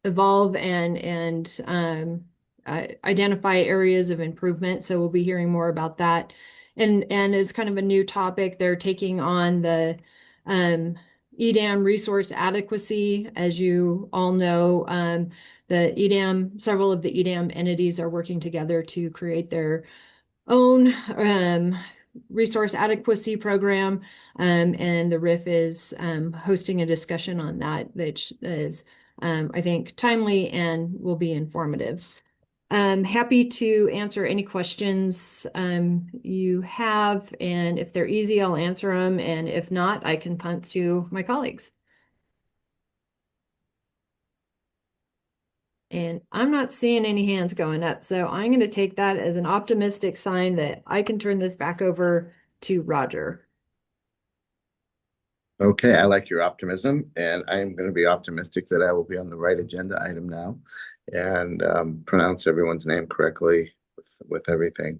evolve and identify areas of improvement. So we'll be hearing more about that. And as kind of a new topic, they're taking on the EDAM resource adequacy. As you all know, the EDAM, several of the EDAM entities are working together to create their own resource adequacy program, and the RIF is hosting a discussion on that, which is, I think, timely and will be informative. Happy to answer any questions you have, and if they're easy, I'll answer them, and if not, I can punt to my colleagues. And I'm not seeing any hands going up. So I'm going to take that as an optimistic sign that I can turn this back over to Roger. Okay, I like your optimism, and I am going to be optimistic that I will be on the right agenda item now and pronounce everyone's name correctly with everything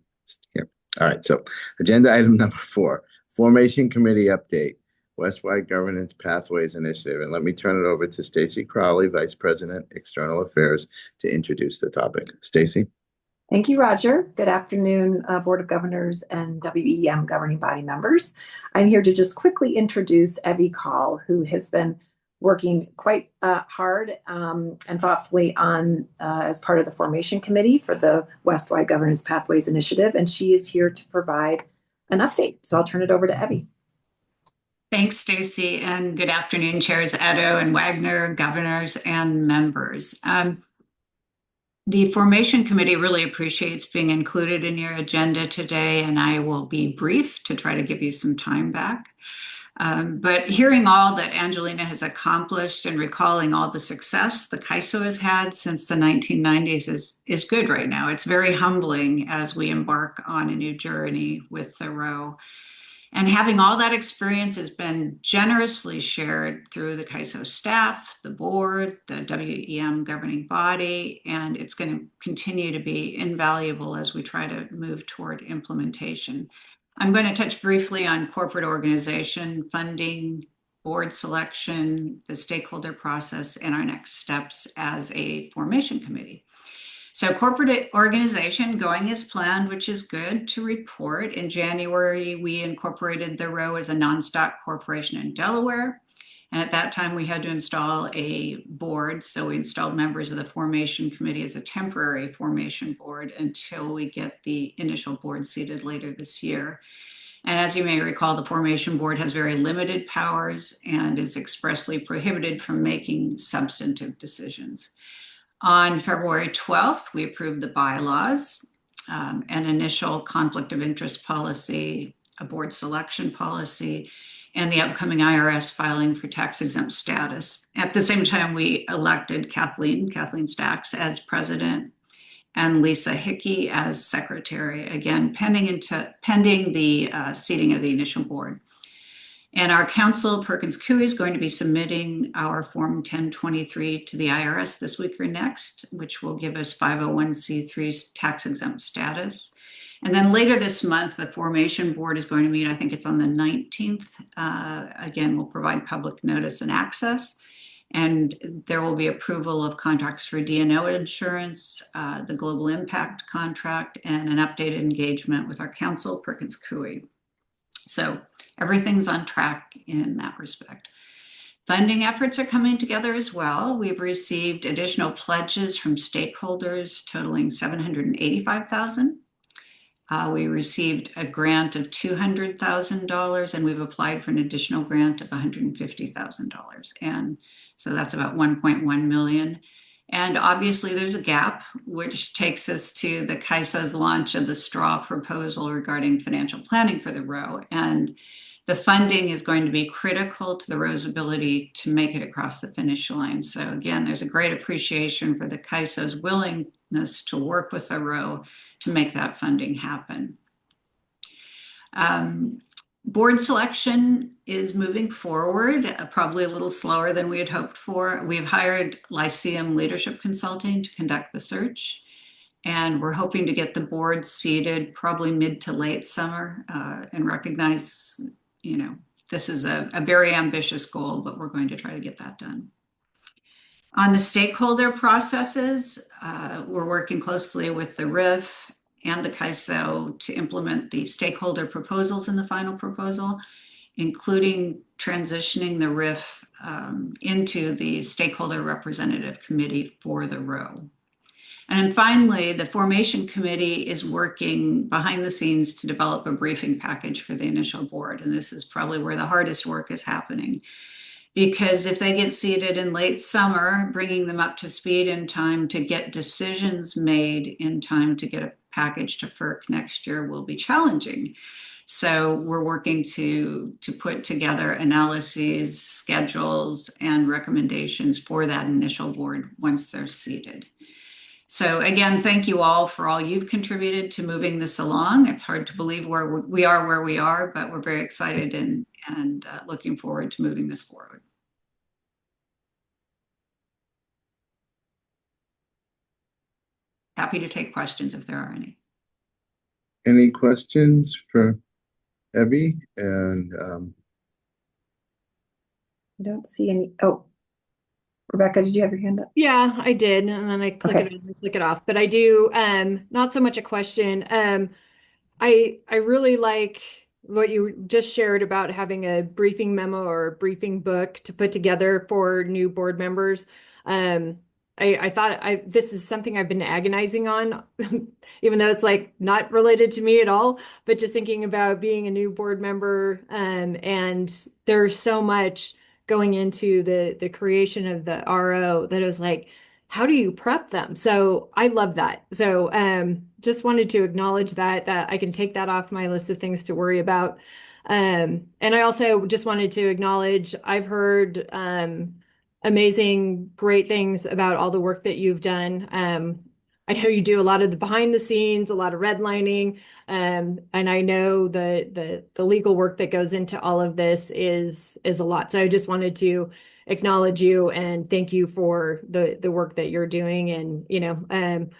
here. All right, so agenda item number 4, Formation Committee Update, Westwide Governance Pathways Initiative. And let me turn it over to Stacy Crowley, Vice President, External Affairs, to introduce the topic. Stacy. Thank you, Roger. Good afternoon, Board of Governors and WEM governing body members. I'm here to just quickly introduce Evie Call, who has been working quite hard and thoughtfully on as part of the formation committee for the Westwide Governance Pathways Initiative, and she is here to provide an update. So I'll turn it over to Evie. Thanks, Stacy, and good afternoon, Chairs Edo and Wagner, governors and members. The Formation Committee really appreciates being included in your agenda today, and I will be brief to try to give you some time back. But hearing all that Angelina has accomplished and recalling all the success the CAISO has had since the 1990s is good right now. It's very humbling as we embark on a new journey with the row. And having all that experience has been generously shared through the CAISO staff, the board, the WEM governing body, and it's going to continue to be invaluable as we try to move toward implementation. I'm going to touch briefly on corporate organization, funding, board selection, the stakeholder process, and our next steps as a formation committee. So corporate organization going as planned, which is good to report. In January, we incorporated the row as a non-stock corporation in Delaware. And at that time, we had to install a board. So we installed members of the formation committee as a temporary formation board until we get the initial board seated later this year. And as you may recall, the formation board has very limited powers and is expressly prohibited from making substantive decisions. On February 12th, we approved the bylaws, an initial conflict of interest policy, a board selection policy, and the upcoming IRS filing for tax-exempt status. At the same time, we elected Kathleen Stacks as president and Lisa Hickey as secretary, again, pending the seating of the initial board. And our counsel, Perkins Coie, is going to be submitting our Form 1023 to the IRS this week or next, which will give us 501c3 tax-exempt status. And then later this month, the formation board is going to meet, I think it's on the 19th. Again, we'll provide public notice and access. And there will be approval of contracts for D&O insurance, the global impact contract, and an updated engagement with our counsel, Perkins Coie. So everything's on track in that respect. Funding efforts are coming together as well. We've received additional pledges from stakeholders totaling $785,000. We received a grant of $200,000, and we've applied for an additional grant of $150,000. And so that's about $1.1 million. And obviously there's a gap, which takes us to the CAISO's launch of the straw proposal regarding financial planning for the row. And the funding is going to be critical to the row's ability to make it across the finish line. So again, there's a great appreciation for the CAISO's willingness to work with the row to make that funding happen. Board selection is moving forward, probably a little slower than we had hoped for. We've hired Lyceum Leadership Consulting to conduct the search, and we're hoping to get the board seated probably mid to late summer and recognize, this is a very ambitious goal, but we're going to try to get that done. On the stakeholder processes, we're working closely with the RIF and the CAISO to implement the stakeholder proposals in the final proposal, including transitioning the RIF into the stakeholder representative committee for the row. And then finally, the formation committee is working behind the scenes to develop a briefing package for the initial board. And this is probably where the hardest work is happening. Because if they get seated in late summer, bringing them up to speed in time to get decisions made in time to get a package to FERC next year will be challenging. So we're working to put together analyses, schedules, and recommendations for that initial board once they're seated. So again, thank you all for all you've contributed to moving this along. It's hard to believe where we are, but we're very excited and looking forward to moving this forward. Happy to take questions if there are any. Any questions for Evie? And I don't see any. Oh, Rebecca, did you have your hand up? Yeah, I did, and then I click it and click it off. But I do not so much a question. I really like what you just shared about having a briefing memo or a briefing book to put together for new board members. I thought this is something I've been agonizing on, even though it's like not related to me at all, but just thinking about being a new board member, and there's so much going into the creation of the RO that I was like, how do you prep them? So I love that. So just wanted to acknowledge that I can take that off my list of things to worry about. And I also just wanted to acknowledge I've heard amazing, great things about all the work that you've done. I know you do a lot of the behind the scenes, a lot of redlining, and I know the legal work that goes into all of this is a lot. So I just wanted to acknowledge you and thank you for the work that you're doing. And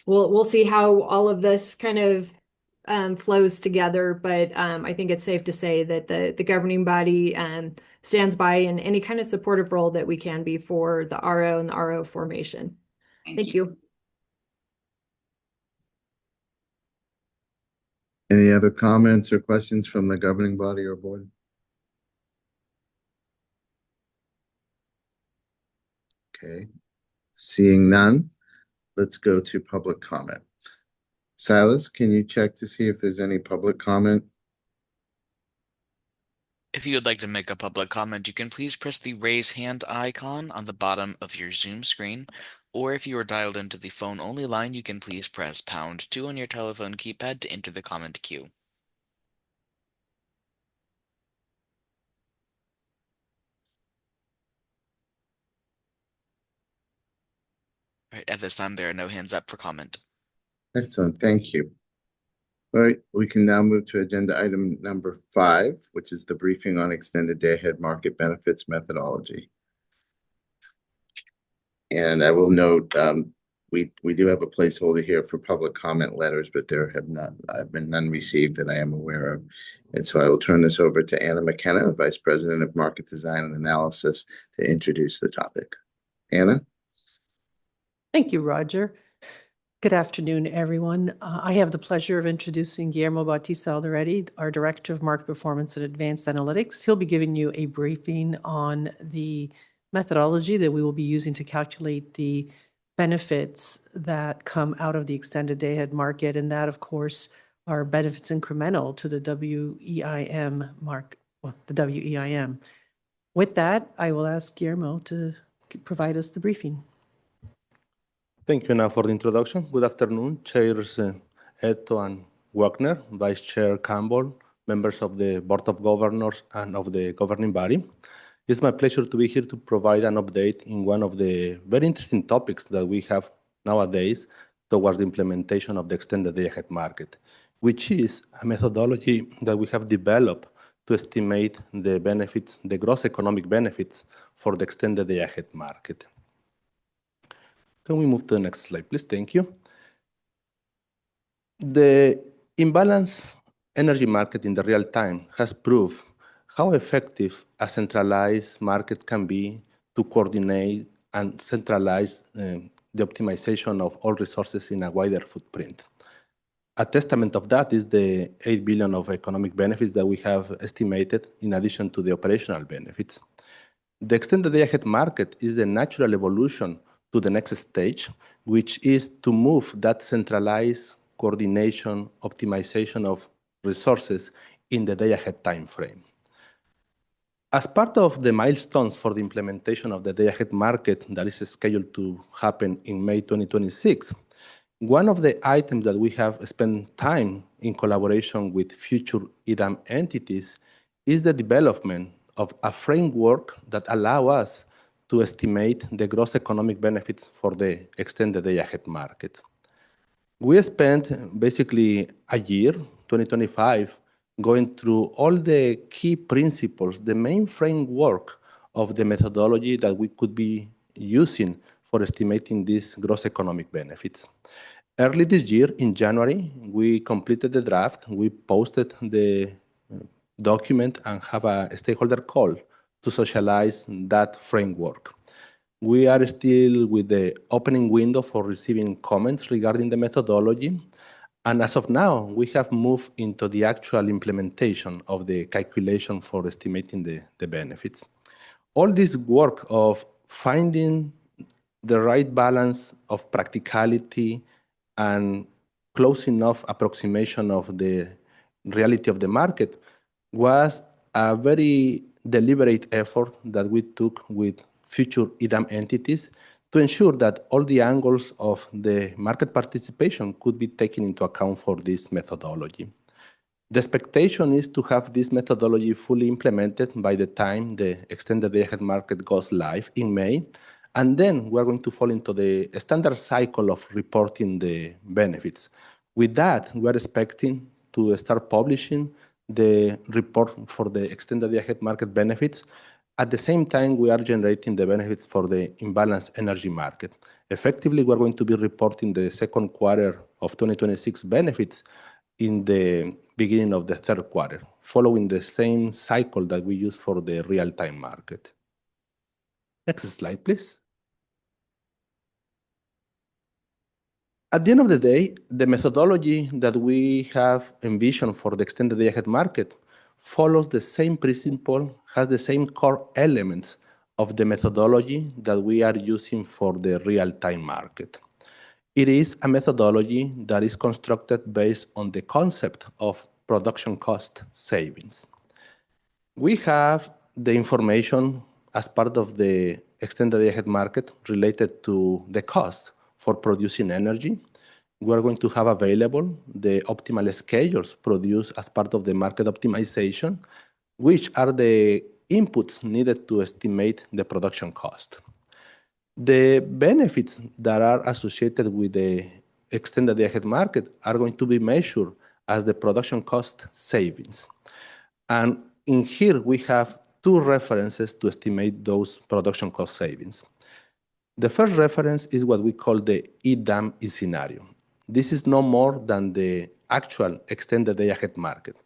we'll see how all of this kind of flows together. But I think it's safe to say that the governing body stands by in any kind of supportive role that we can be for the RO and the RO formation. Thank you. any other comments or questions from the governing body or board? Okay, seeing none, let's go to public comment. Silas, can you check to see if there's any public comment? If you would like to make a public comment, you can please press the raise hand icon on the bottom of your Zoom screen, or if you are dialed into the phone-only line, you can please press #2 on your telephone keypad to enter the comment queue. All right, at this time, there are no hands up for comment. Excellent, thank you. All right, we can now move to agenda item number 5, which is the briefing on extended day-ahead market benefits methodology. And I will note, we do have a placeholder here for public comment letters, but there have been none received that I am aware of. And so I will turn this over to Anna McKenna, Vice President of Market Design and Analysis, to introduce the topic. Anna? Thank you, Roger. Good afternoon, everyone. I have the pleasure of introducing Guillermo Bautista Alderete, our Director of Market Performance and Advanced Analytics. He'll be giving you a briefing on the methodology that we will be using to calculate the benefits that come out of the extended day-ahead market, and that, of course, are benefits incremental to the WEIM the WEIM. With that, I will ask Guillermo to provide us the briefing. Thank you now for the introduction. Good afternoon, Chairs Eto and Wagner, Vice Chair Campbell, members of the Board of Governors and of the governing body. It's my pleasure to be here to provide an update in one of the very interesting topics that we have nowadays towards the implementation of the extended day-ahead market, which is a methodology that we have developed to estimate the benefits, the gross economic benefits for the extended day-ahead market. Can we move to the next slide, please? Thank you. The imbalanced energy market in the real time has proved how effective a centralized market can be to coordinate and centralize the optimization of all resources in a wider footprint. A testament of that is the 8 billion of economic benefits that we have estimated in addition to the operational benefits. The extended day-ahead market is the natural evolution to the next stage, which is to move that centralized coordination, optimization of resources in the day-ahead time frame. As part of the milestones for the implementation of the day-ahead market that is scheduled to happen in May 2026, one of the items that we have spent time in collaboration with future EDAM entities is the development of a framework that allows us to estimate the gross economic benefits for the extended day-ahead market. We spent basically a year, 2025, going through all the key principles, the main framework of the methodology that we could be using for estimating these gross economic benefits. Early this year, in January, we completed the draft. We posted the document and have a stakeholder call to socialize that framework. We are still with the opening window for receiving comments regarding the methodology. And as of now, we have moved into the actual implementation of the calculation for estimating the benefits. All this work of finding the right balance of practicality and close enough approximation of the reality of the market was a very deliberate effort that we took with future EDAM entities to ensure that all the angles of the market participation could be taken into account for this methodology. The expectation is to have this methodology fully implemented by the time the extended day-ahead market goes live in May, and then we're going to fall into the standard cycle of reporting the benefits. With that, we're expecting to start publishing the report for the extended day-ahead market benefits. At the same time, we are generating the benefits for the imbalanced energy market. Effectively, we're going to be reporting the second quarter of 2026 benefits in the beginning of the third quarter, following the same cycle that we use for the real-time market. Next slide, please. At the end of the day, the methodology that we have envisioned for the extended day-ahead market follows the same principle, has the same core elements of the methodology that we are using for the real-time market. It is a methodology that is constructed based on the concept of production cost savings. We have the information as part of the extended day-ahead market related to the cost for producing energy. We are going to have available the optimal schedules produced as part of the market optimization, which are the inputs needed to estimate the production cost. The benefits that are associated with the extended day-ahead market are going to be measured as the production cost savings. And in here, we have two references to estimate those production cost savings. The first reference is what we call the EDAM scenario. This is no more than the actual extended day-ahead market.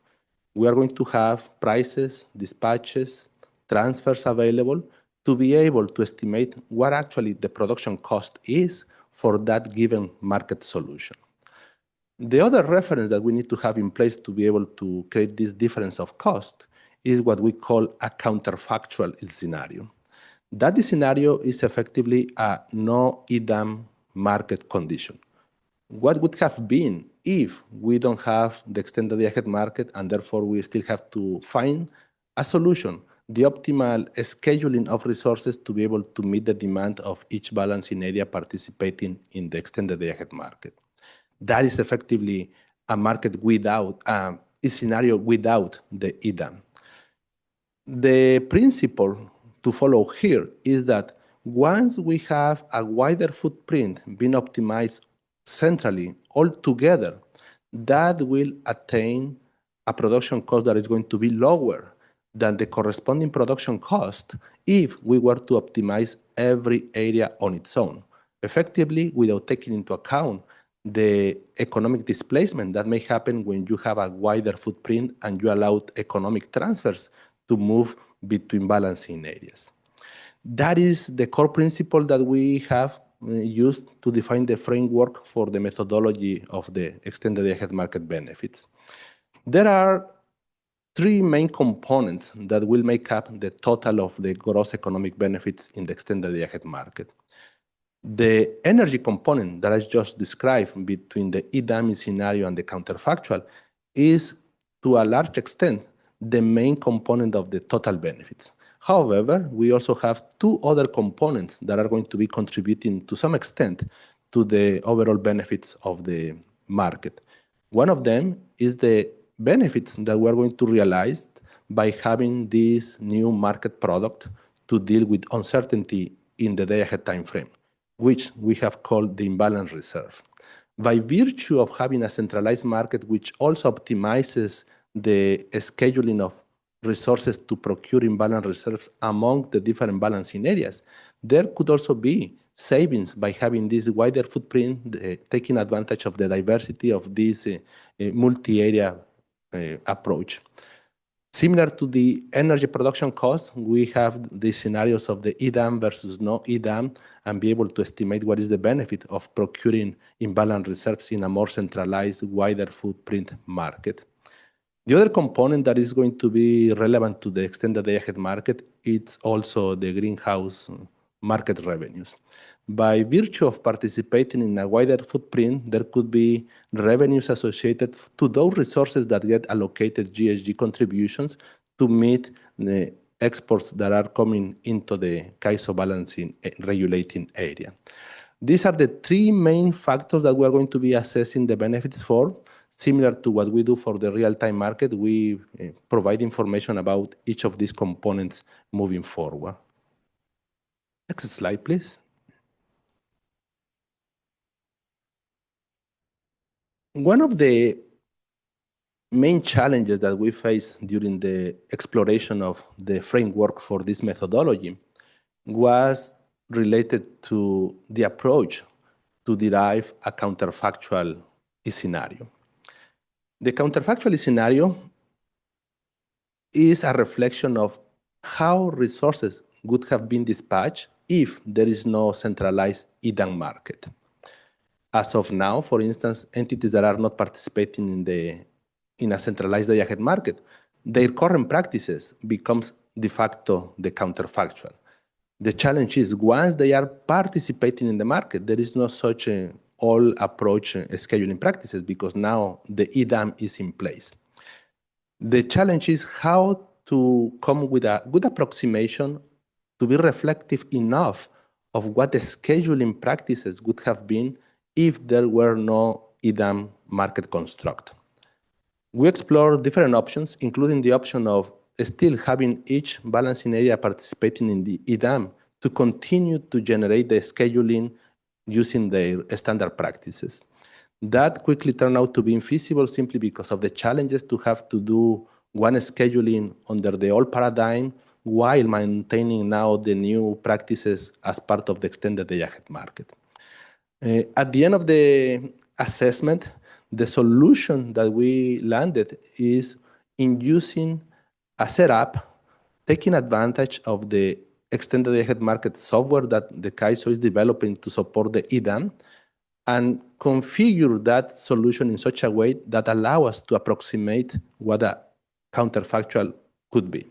We are going to have prices, dispatches, transfers available to be able to estimate what actually the production cost is for that given market solution. The other reference that we need to have in place to be able to create this difference of cost is what we call a counterfactual scenario. That scenario is effectively a no EDAM market condition. What would have been if we don't have the extended day-ahead market and therefore we still have to find a solution, the optimal scheduling of resources to be able to meet the demand of each balancing area participating in the extended day-ahead market. That is effectively a market without, a scenario without the EDAM. The principle to follow here is that once we have a wider footprint being optimized centrally all together, that will attain a production cost that is going to be lower than the corresponding production cost if we were to optimize every area on its own, effectively without taking into account the economic displacement that may happen when you have a wider footprint and you allow economic transfers to move between balancing areas. That is the core principle that we have used to define the framework for the methodology of the extended day-ahead market benefits. There are three main components that will make up the total of the gross economic benefits in the extended day-ahead market. The energy component that I just described between the EDAM scenario and the counterfactual is, to a large extent, the main component of the total benefits. However, we also have two other components that are going to be contributing to some extent to the overall benefits of the market. One of them is the benefits that we're going to realize by having this new market product to deal with uncertainty in the day-ahead time frame, which we have called the imbalance reserve. By virtue of having a centralized market which also optimizes the scheduling of resources to procure imbalance reserves among the different balancing areas, there could also be savings by having this wider footprint, taking advantage of the diversity of this multi-area approach. Similar to the energy production cost, we have the scenarios of the EDAM versus no EDAM and be able to estimate what is the benefit of procuring imbalance reserves in a more centralized, wider footprint market. The other component that is going to be relevant to the extended day-ahead market is also the greenhouse market revenues. By virtue of participating in a wider footprint, there could be revenues associated to those resources that get allocated GHG contributions to meet the exports that are coming into the CAISO balancing regulating area. These are the three main factors that we are going to be assessing the benefits for. Similar to what we do for the real-time market, we provide information about each of these components moving forward. Next slide, please. One of the main challenges that we face during the exploration of the framework for this methodology was related to the approach to derive a counterfactual scenario. The counterfactual scenario is a reflection of how resources would have been dispatched if there is no centralized EDAM market. As of now, for instance, entities that are not participating in a centralized day-ahead market, their current practices becomes de facto the counterfactual. The challenge is once they are participating in the market, there is no such all approach scheduling practices because now the EDAM is in place. The challenge is how to come with a good approximation to be reflective enough of what the scheduling practices would have been if there were no EDAM market construct. We explored different options, including the option of still having each balancing area participating in the EDAM to continue to generate the scheduling using their standard practices. That quickly turned out to be infeasible simply because of the challenges to have to do one scheduling under the old paradigm while maintaining now the new practices as part of the extended day-ahead market. At the end of the assessment, the solution that we landed is in using a setup, taking advantage of the extended day-ahead market software that the CAISO is developing to support the EDAM, and configure that solution in such a way that allow us to approximate what a counterfactual could be.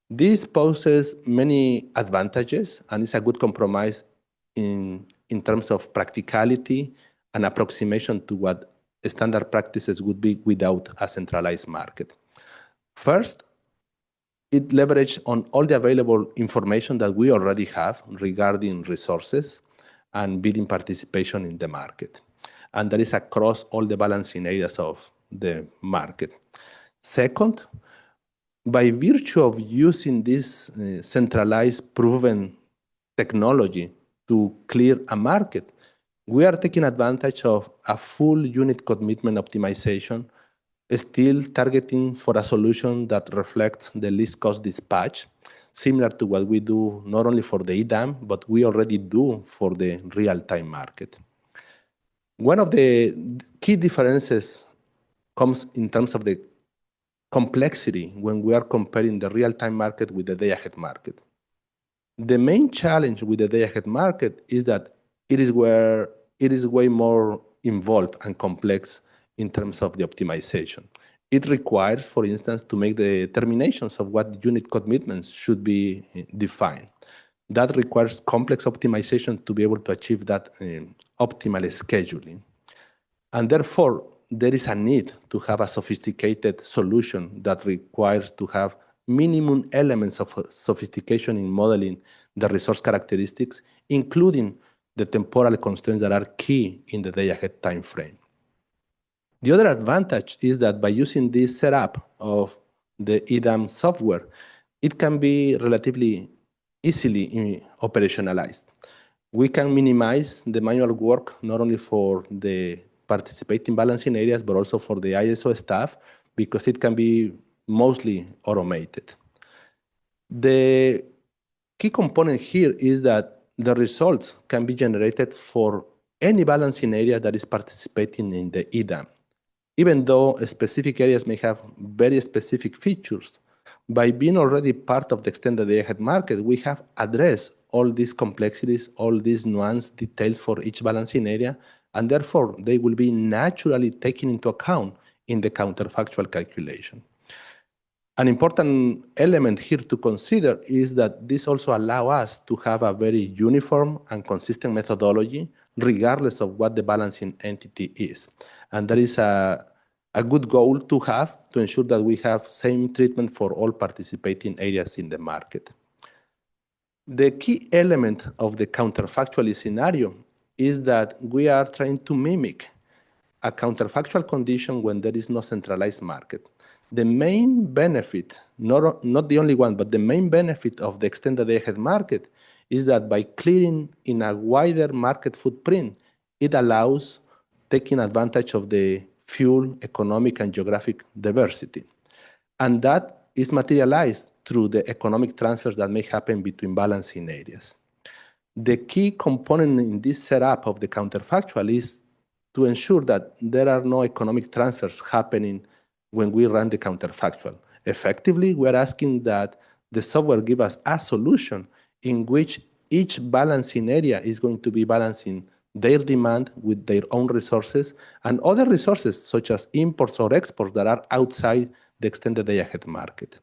This poses many advantages and is a good compromise in terms of practicality and approximation to what standard practices would be without a centralized market. First, it leverages on all the available information that we already have regarding resources and bidding participation in the market. And that is across all the balancing areas of the market. Second, by virtue of using this centralized proven technology to clear a market, we are taking advantage of a full unit commitment optimization, still targeting for a solution that reflects the least cost dispatch, similar to what we do not only for the EDAM, but we already do for the real-time market. One of the key differences comes in terms of the complexity when we are comparing the real-time market with the day-ahead market. The main challenge with the day-ahead market is that it is way more involved and complex in terms of the optimization. It requires, for instance, to make the determinations of what unit commitments should be defined. That requires complex optimization to be able to achieve that optimal scheduling. And therefore, there is a need to have a sophisticated solution that requires to have minimum elements of sophistication in modeling the resource characteristics, including the temporal constraints that are key in the day-ahead time frame. The other advantage is that by using this setup of the EDAM software, it can be relatively easily operationalized. We can minimize the manual work not only for the participating balancing areas, but also for the ISO staff, because it can be mostly automated. The key component here is that the results can be generated for any balancing area that is participating in the EDAM. Even though specific areas may have very specific features, by being already part of the extended day-ahead market, we have addressed all these complexities, all these nuanced details for each balancing area, and therefore they will be naturally taken into account in the counterfactual calculation. An important element here to consider is that this also allows us to have a very uniform and consistent methodology, regardless of what the balancing entity is. And that is a good goal to have to ensure that we have same treatment for all participating areas in the market. The key element of the counterfactual scenario is that we are trying to mimic a counterfactual condition when there is no centralized market. The main benefit, not the only one, but the main benefit of the extended day-ahead market is that by clearing in a wider market footprint, it allows taking advantage of the fuel, economic, and geographic diversity. And that is materialized through the economic transfers that may happen between balancing areas. The key component in this setup of the counterfactual is to ensure that there are no economic transfers happening when we run the counterfactual. Effectively, we're asking that the software give us a solution in which each balancing area is going to be balancing their demand with their own resources and other resources such as imports or exports that are outside the extended day-ahead market.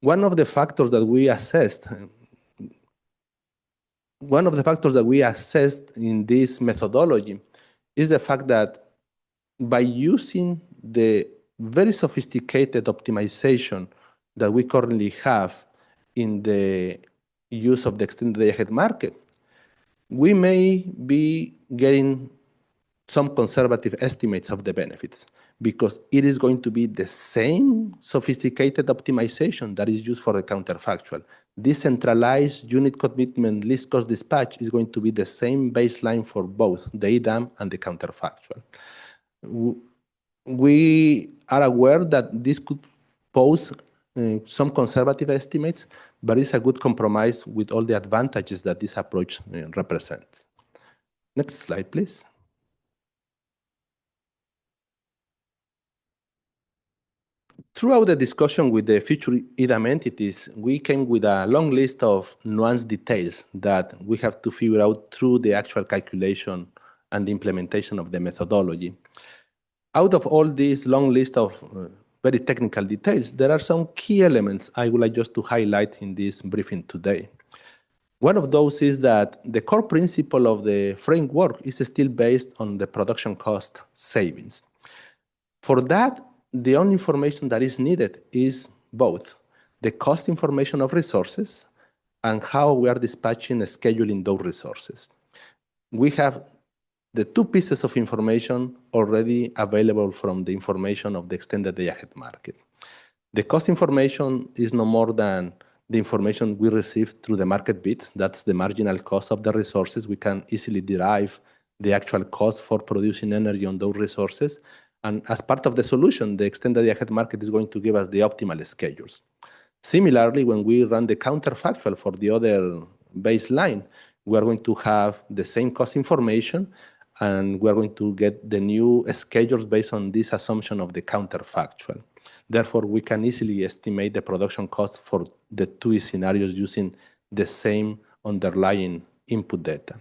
One of the factors that we assessed in this methodology is the fact that by using the very sophisticated optimization that we currently have in the use of the extended day-ahead market, we may be getting some conservative estimates of the benefits because it is going to be the same sophisticated optimization that is used for the counterfactual. Decentralized unit commitment least cost dispatch is going to be the same baseline for both the EDAM and the counterfactual. We are aware that this could pose some conservative estimates, but it's a good compromise with all the advantages that this approach represents. Next slide, please. Throughout the discussion with the future EDAM entities, we came with a long list of nuanced details that we have to figure out through the actual calculation and the implementation of the methodology. Out of all this long list of very technical details, there are some key elements I would like just to highlight in this briefing today. One of those is that the core principle of the framework is still based on the production cost savings. For that, the only information that is needed is both the cost information of resources and how we are dispatching and scheduling those resources. We have the two pieces of information already available from the information of the extended day-ahead market. The cost information is no more than the information we receive through the market bids. That's the marginal cost of the resources. We can easily derive the actual cost for producing energy on those resources. And as part of the solution, the extended day-ahead market is going to give us the optimal schedules. Similarly, when we run the counterfactual for the other baseline, we are going to have the same cost information, and we are going to get the new schedules based on this assumption of the counterfactual. Therefore, we can easily estimate the production cost for the two scenarios using the same underlying input data.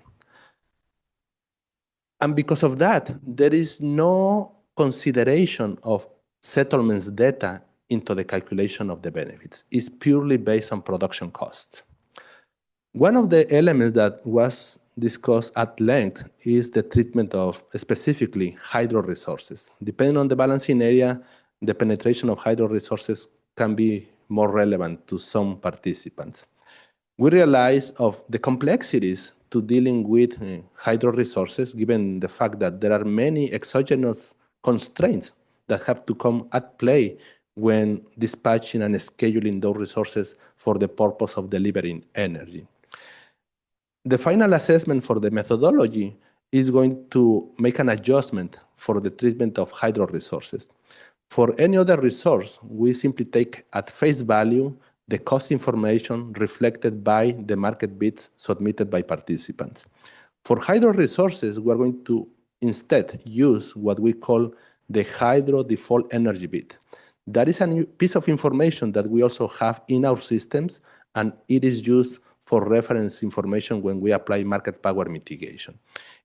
And because of that, there is no consideration of settlements data into the calculation of the benefits. It's purely based on production costs. One of the elements that was discussed at length is the treatment of specifically hydro resources. Depending on the balancing area, the penetration of hydro resources can be more relevant to some participants. We realize of the complexities to dealing with hydro resources, given the fact that there are many exogenous constraints that have to come at play when dispatching and scheduling those resources for the purpose of delivering energy. The final assessment for the methodology is going to make an adjustment for the treatment of hydro resources. For any other resource, we simply take at face value the cost information reflected by the market bids submitted by participants. For hydro resources, we are going to instead use what we call the hydro default energy bid. That is a new piece of information that we also have in our systems, and it is used for reference information when we apply market power mitigation.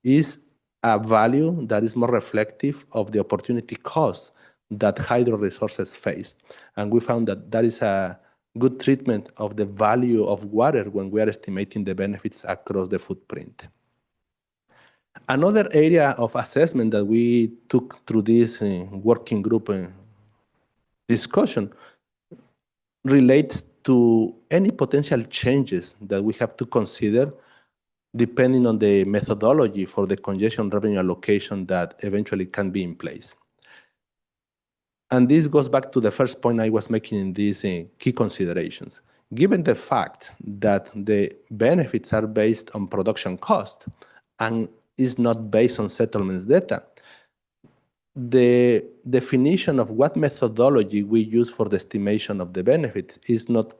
It is a value that is more reflective of the opportunity cost that hydro resources face. And we found that that is a good treatment of the value of water when we are estimating the benefits across the footprint. Another area of assessment that we took through this working group discussion relates to any potential changes that we have to consider depending on the methodology for the congestion revenue allocation that eventually can be in place. And this goes back to the first point I was making in these key considerations. Given the fact that the benefits are based on production cost and is not based on settlements data, the definition of what methodology we use for the estimation of the benefits is not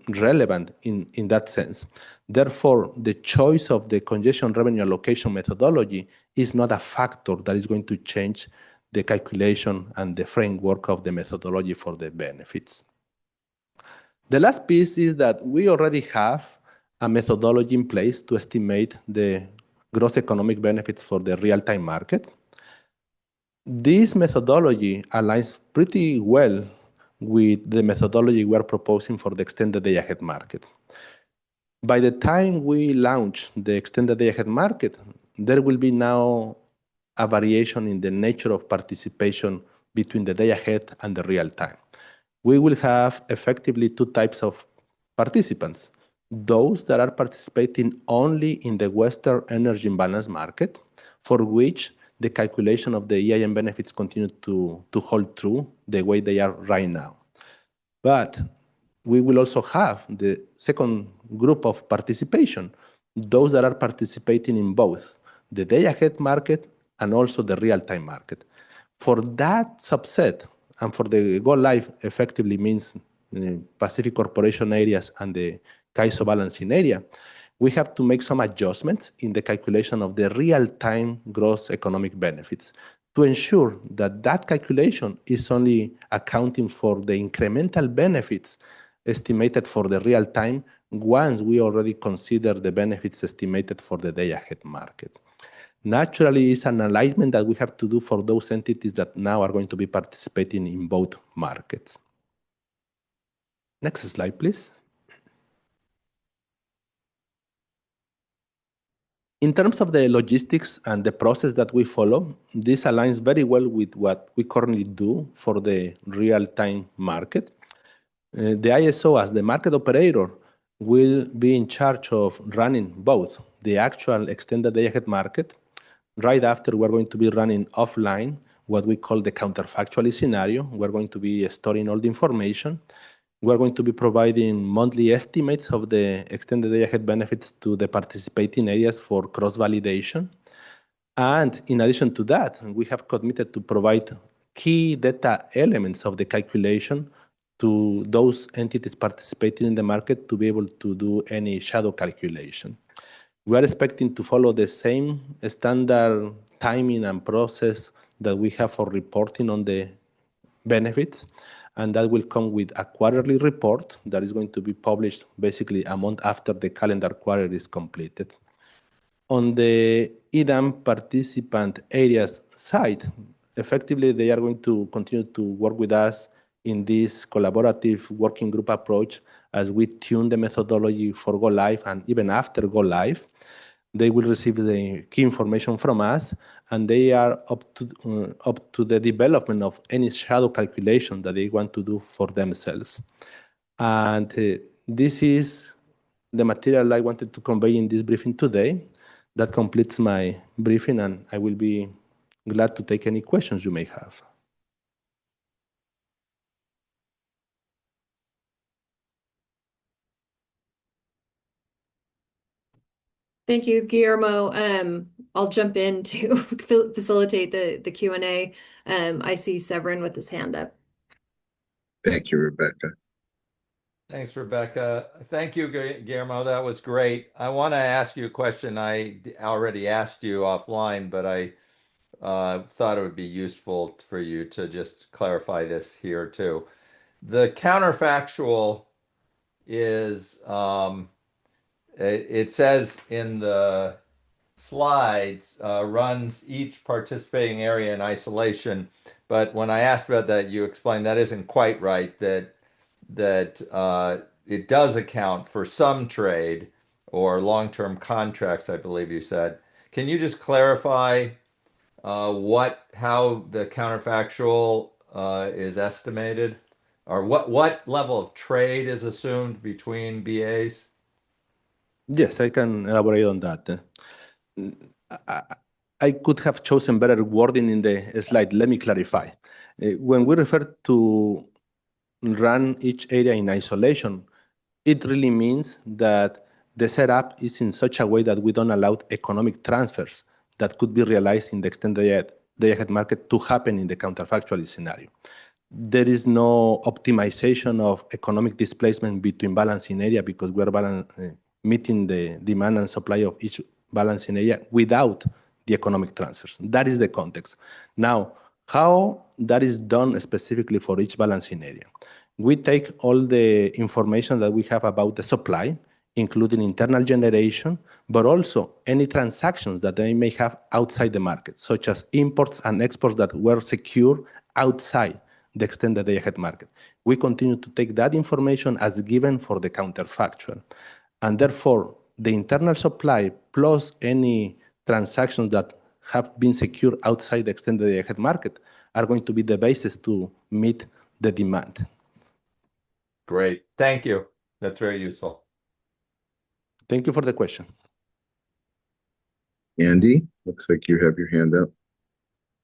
relevant in that sense. Therefore, the choice of the congestion revenue allocation methodology is not a factor that is going to change the calculation and the framework of the methodology for the benefits. The last piece is that we already have a methodology in place to estimate the gross economic benefits for the real-time market. This methodology aligns pretty well with the methodology we are proposing for the extended day-ahead market. By the time we launch the extended day-ahead market, there will be now a variation in the nature of participation between the day-ahead and the real-time. We will have effectively two types of participants: those that are participating only in the Western energy imbalance market, for which the calculation of the EIM benefits continue to hold true the way they are right now. But we will also have the second group of participation, those that are participating in both the day-ahead market and also the real-time market. For that subset, and for the go live effectively means Pacific Corporation areas and the CAISO balancing area, we have to make some adjustments in the calculation of the real-time gross economic benefits to ensure that that calculation is only accounting for the incremental benefits estimated for the real time once we already consider the benefits estimated for the day-ahead market. Naturally, it's an alignment that we have to do for those entities that now are going to be participating in both markets. Next slide, please. In terms of the logistics and the process that we follow, this aligns very well with what we currently do for the real-time market. The ISO, as the market operator, will be in charge of running both the actual extended day-ahead market. Right after, we're going to be running offline what we call the counterfactual scenario. We're going to be storing all the information. We're going to be providing monthly estimates of the extended day-ahead benefits to the participating areas for cross-validation. And in addition to that, we have committed to provide key data elements of the calculation to those entities participating in the market to be able to do any shadow calculation. We are expecting to follow the same standard timing and process that we have for reporting on the benefits, and that will come with a quarterly report that is going to be published basically a month after the calendar quarter is completed. On the EDAM participant areas side, effectively they are going to continue to work with us in this collaborative working group approach as we tune the methodology for go live, and even after go live, they will receive the key information from us, and they are up to the development of any shadow calculation that they want to do for themselves. And this is the material I wanted to convey in this briefing today. That completes my briefing, and I will be glad to take any questions you may have. Thank you, Guillermo. I'll jump in to facilitate the Q&A. I see Severin with his hand up. Thank you, Rebecca. Thanks, Rebecca. Thank you, Guillermo. That was great. I want to ask you a question I already asked you offline, but I thought it would be useful for you to just clarify this here too. The counterfactual is, it says in the slides, runs each participating area in isolation. But when I asked about that, you explained that isn't quite right, that it does account for some trade or long-term contracts, I believe you said. Can you just clarify how the counterfactual is estimated, or what level of trade is assumed between BAs? Yes, I can elaborate on that. I could have chosen better wording in the slide. Let me clarify. When we refer to run each area in isolation, it really means that the setup is in such a way that we don't allow economic transfers that could be realized in the extended day-ahead market to happen in the counterfactual scenario. There is no optimization of economic displacement between balancing area because we're meeting the demand and supply of each balancing area without the economic transfers. That is the context. Now, how that is done specifically for each balancing area? We take all the information that we have about the supply, including internal generation, but also any transactions that they may have outside the market, such as imports and exports that were secured outside the extended day-ahead market. We continue to take that information as given for the counterfactual. And therefore, the internal supply plus any transactions that have been secured outside the extended day-ahead market are going to be the basis to meet the demand. Great. Thank you. That's very useful. Thank you for the question. Andy, looks like you have your hand up.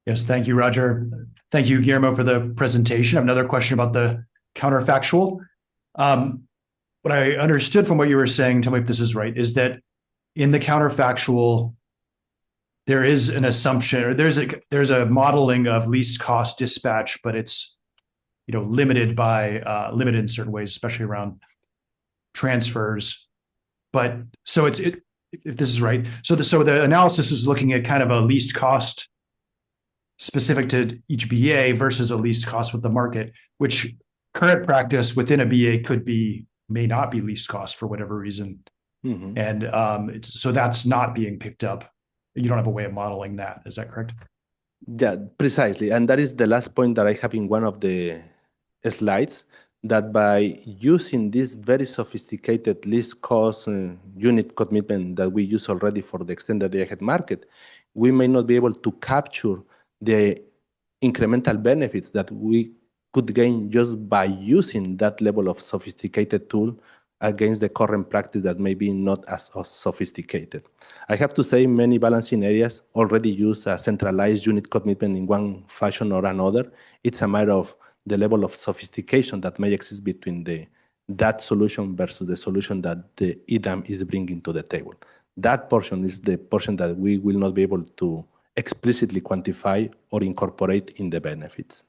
Yes, thank you, Roger. Thank you, Guillermo, for the presentation. I have another question about the counterfactual. What I understood from what you were saying, tell me if this is right, is that in the counterfactual, there is an assumption, or there's a modeling of least cost dispatch, but it's limited in certain ways, especially around transfers. But so if this is right, so the analysis is looking at kind of a least cost specific to each BA versus a least cost with the market, which current practice within a BA may not be least cost for whatever reason. Mm-hmm. And so that's not being picked up. You don't have a way of modeling that. Is that correct? Yeah, precisely. And that is the last point that I have in one of the slides, that by using this very sophisticated least cost unit commitment that we use already for the extended day-ahead market, we may not be able to capture the incremental benefits that we could gain just by using that level of sophisticated tool against the current practice that may be not as sophisticated. I have to say many balancing areas already use a centralized unit commitment in one fashion or another. It's a matter of the level of sophistication that may exist between that solution versus the solution that the EDAM is bringing to the table. That portion is the portion that we will not be able to explicitly quantify or incorporate in the benefits.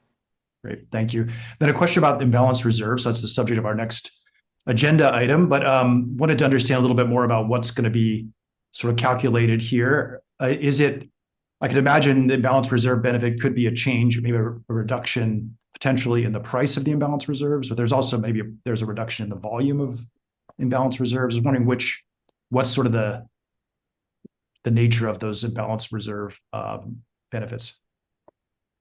Great, thank you. Then a question about imbalanced reserves. That's the subject of our next agenda item, but wanted to understand a little bit more about what's going to be sort of calculated here. I could imagine the imbalanced reserve benefit could be a change, maybe a reduction potentially in the price of the imbalanced reserves, but there's also there's a reduction in the volume of imbalanced reserves. I was wondering what's sort of the nature of those imbalanced reserve benefits.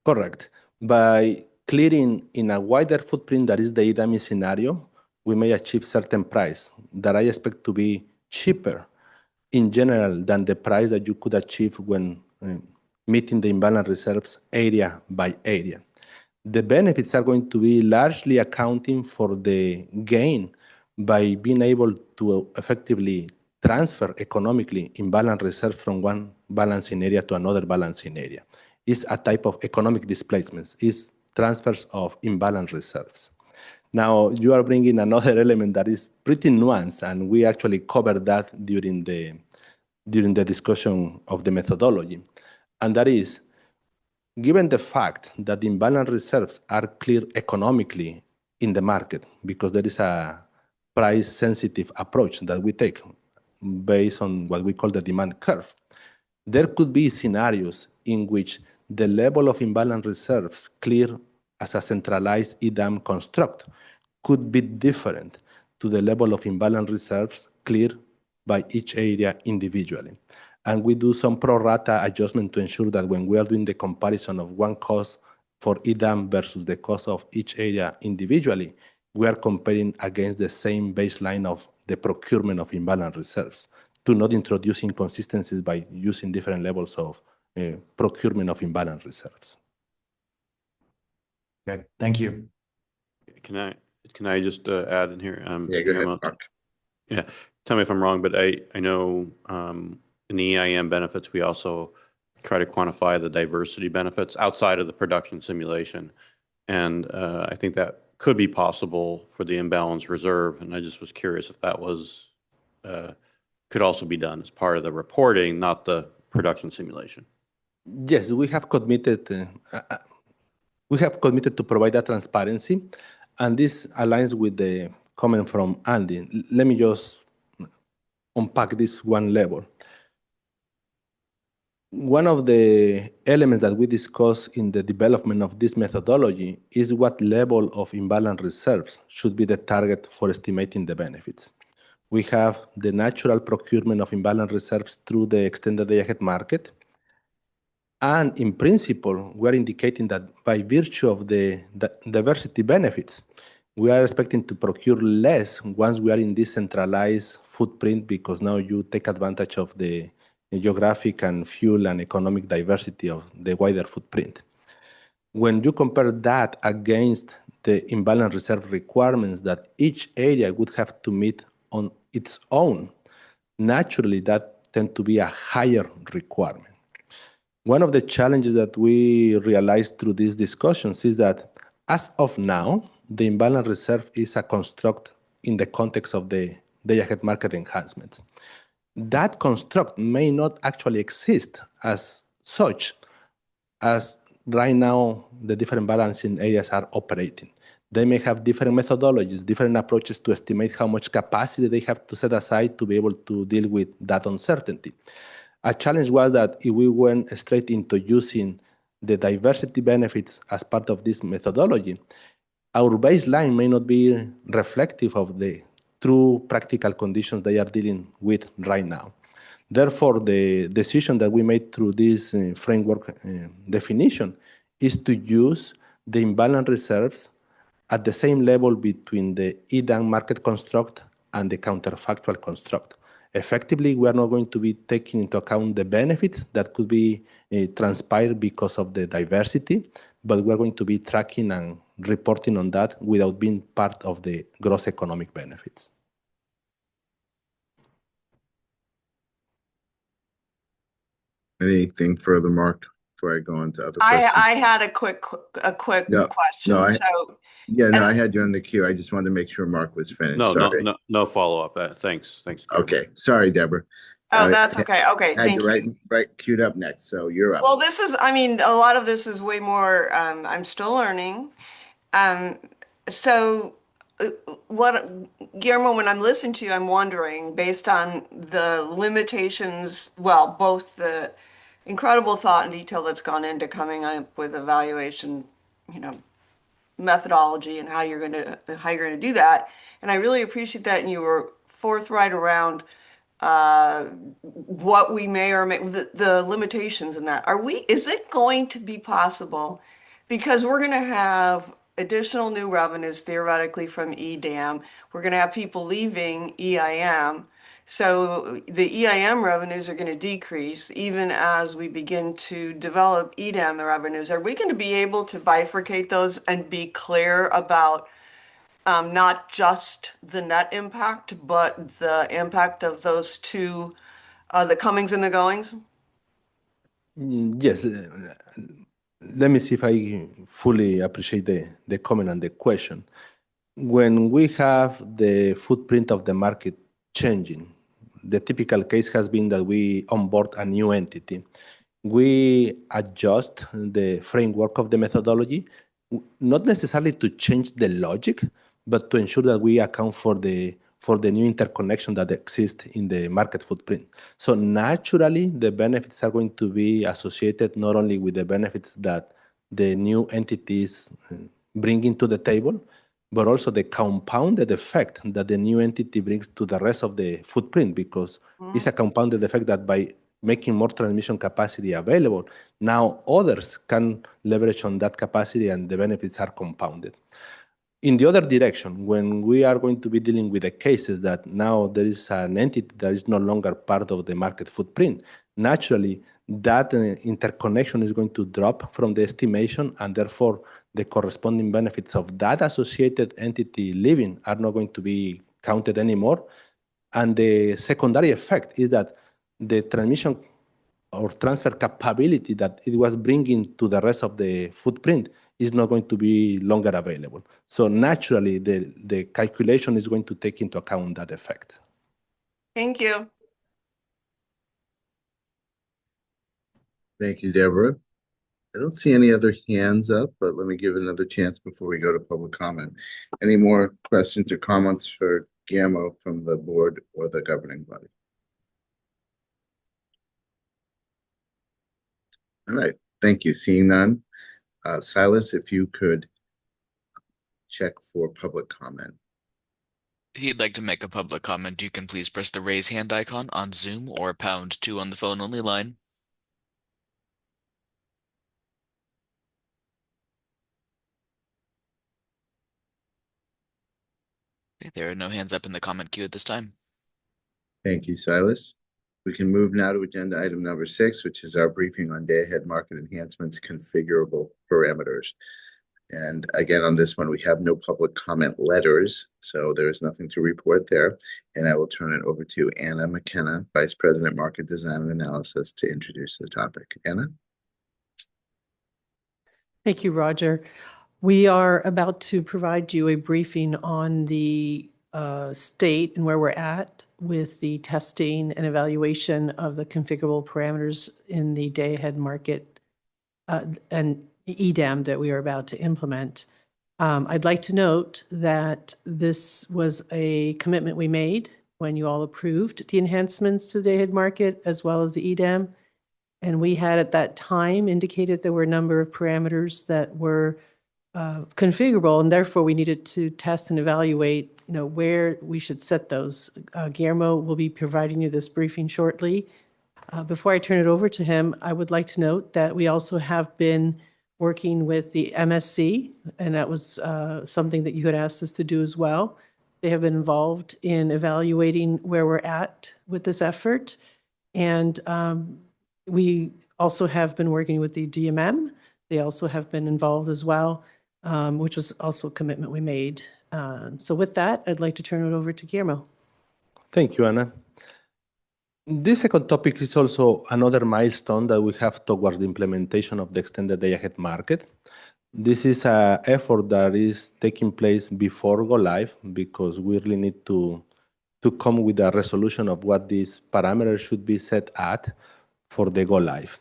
Correct. By clearing in a wider footprint that is the EDAMI scenario, we may achieve certain price that I expect to be cheaper in general than the price that you could achieve when meeting the imbalance reserves area by area. The benefits are going to be largely accounting for the gain by being able to effectively transfer economically imbalance reserves from one balancing area to another balancing area. is a type of economic displacements, is transfers of imbalance reserves. Now, you are bringing another element that is pretty nuanced, and we actually covered that during the discussion of the methodology. And that is, given the fact that the imbalance reserves are clear economically in the market, because there is a price-sensitive approach that we take based on what we call the demand curve, there could be scenarios in which the level of imbalance reserves clear as a centralized EDAM construct could be different to the level of imbalance reserves cleared by each area individually. And we do some pro rata adjustment to ensure that when we are doing the comparison of one cost for EDAM versus the cost of each area individually, we are comparing against the same baseline of the procurement of imbalance reserves to not introduce inconsistencies by using different levels of procurement of imbalance reserves. Okay, thank you. Can I just add in here? Yeah, go ahead, Mark. Yeah, tell me if I'm wrong, but I know in the EIM benefits, we also try to quantify the diversity benefits outside of the production simulation. And I think that could be possible for the imbalance reserve. And I just was curious if that was could also be done as part of the reporting, not the production simulation. Yes, we have committed to provide that transparency, and this aligns with the comment from Andy. Let me just unpack this one level. One of the elements that we discuss in the development of this methodology is what level of imbalance reserves should be the target for estimating the benefits. We have the natural procurement of imbalance reserves through the extended day-ahead market. And in principle, we are indicating that by virtue of the diversity benefits, we are expecting to procure less once we are in this centralized footprint, because now you take advantage of the geographic and fuel and economic diversity of the wider footprint. When you compare that against the imbalance reserve requirements that each area would have to meet on its own, naturally that tends to be a higher requirement. One of the challenges that we realized through these discussions is that as of now, the imbalance reserve is a construct in the context of the day-ahead market enhancements. That construct may not actually exist as such as right now the different balancing areas are operating. They may have different methodologies, different approaches to estimate how much capacity they have to set aside to be able to deal with that uncertainty. A challenge was that if we went straight into using the diversity benefits as part of this methodology, our baseline may not be reflective of the true practical conditions they are dealing with right now. Therefore, the decision that we made through this framework definition is to use the imbalance reserves at the same level between the EDAM market construct and the counterfactual construct. Effectively, we are not going to be taking into account the benefits that could be transpired because of the diversity, but we are going to be tracking and reporting on that without being part of the gross economic benefits. Anything further, Mark, before I go on to other questions? I had a quick question. I had you on the queue. I just wanted to make sure Mark was finished. Sorry. No follow-up. Thanks. Okay, sorry, Deborah. Oh, that's okay. Okay, thank you. Right, queued up next, so you're up. Well, a lot of this is way more, I'm still learning. Guillermo, when I'm listening to you, I'm wondering, based on the limitations, both the incredible thought and detail that's gone into coming up with evaluation, methodology and how you're going to do that. And I really appreciate that. And you were forthright around what we may or may, the limitations in that. Is it going to be possible, because we're going to have additional new revenues theoretically from EDAM, we're going to have people leaving EIM, so the EIM revenues are going to decrease even as we begin to develop EDAM revenues. Are we going to be able to bifurcate those and be clear about not just the net impact, but the impact of those two, the comings and the goings? Yes. Let me see if I fully appreciate the comment and the question. When we have the footprint of the market changing, the typical case has been that we onboard a new entity. We adjust the framework of the methodology, not necessarily to change the logic, but to ensure that we account for the new interconnection that exists in the market footprint. So naturally, the benefits are going to be associated not only with the benefits that the new entities bring into the table, but also the compounded effect that the new entity brings to the rest of the footprint, because it's a compounded effect that by making more transmission capacity available, now others can leverage on that capacity and the benefits are compounded. In the other direction, when we are going to be dealing with the cases that now there is an entity that is no longer part of the market footprint, naturally that interconnection is going to drop from the estimation, and therefore the corresponding benefits of that associated entity leaving are not going to be counted anymore. And the secondary effect is that the transmission or transfer capability that it was bringing to the rest of the footprint is not going to be longer available. So naturally, the calculation is going to take into account that effect. Thank you. Thank you, Deborah. I don't see any other hands up, but let me give another chance before we go to public comment. Any more questions or comments for Guillermo from the board or the governing body? All right, thank you. Seeing none, Silas, if you could check for public comment. If you'd like to make a public comment, you can please press the raise hand icon on Zoom or #2 on the phone only line. Okay, there are no hands up in the comment queue at this time. Thank you, Silas. We can move now to agenda item number 6, which is our briefing on day-ahead market enhancements, configurable parameters. And again, on this one, we have no public comment letters, so there is nothing to report there. And I will turn it over to Anna McKenna, Vice President, Market Design and Analysis, to introduce the topic. Anna? Thank you, Roger. We are about to provide you a briefing on the state and where we're at with the testing and evaluation of the configurable parameters in the day-ahead market and EDAM that we are about to implement. I'd like to note that this was a commitment we made when you all approved the enhancements to the day-ahead market as well as the EDAM. And we had at that time indicated there were a number of parameters that were configurable, and therefore we needed to test and evaluate, where we should set those. Guillermo will be providing you this briefing shortly. Before I turn it over to him, I would like to note that we also have been working with the MSC, and that was something that you had asked us to do as well. They have been involved in evaluating where we're at with this effort. And we also have been working with the DMM. They also have been involved as well, which was also a commitment we made. So with that, I'd like to turn it over to Guillermo. Thank you, Anna. This second topic is also another milestone that we have towards the implementation of the extended day-ahead market. This is an effort that is taking place before go live, because we really need to come with a resolution of what these parameters should be set at for the go live.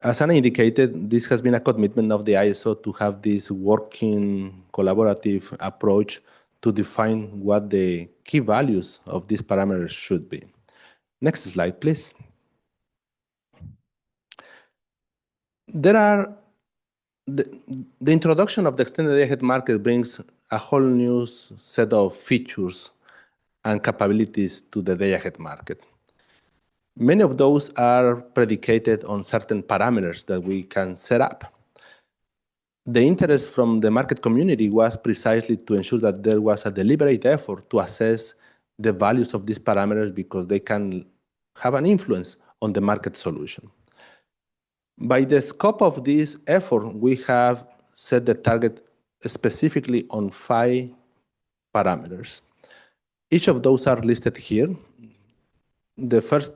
As Anna indicated, this has been a commitment of the ISO to have this working collaborative approach to define what the key values of these parameters should be. Next slide, please. The introduction of the extended day-ahead market brings a whole new set of features and capabilities to the day-ahead market. Many of those are predicated on certain parameters that we can set up. The interest from the market community was precisely to ensure that there was a deliberate effort to assess the values of these parameters, because they can have an influence on the market solution. By the scope of this effort, we have set the target specifically on 5 parameters. Each of those are listed here. The first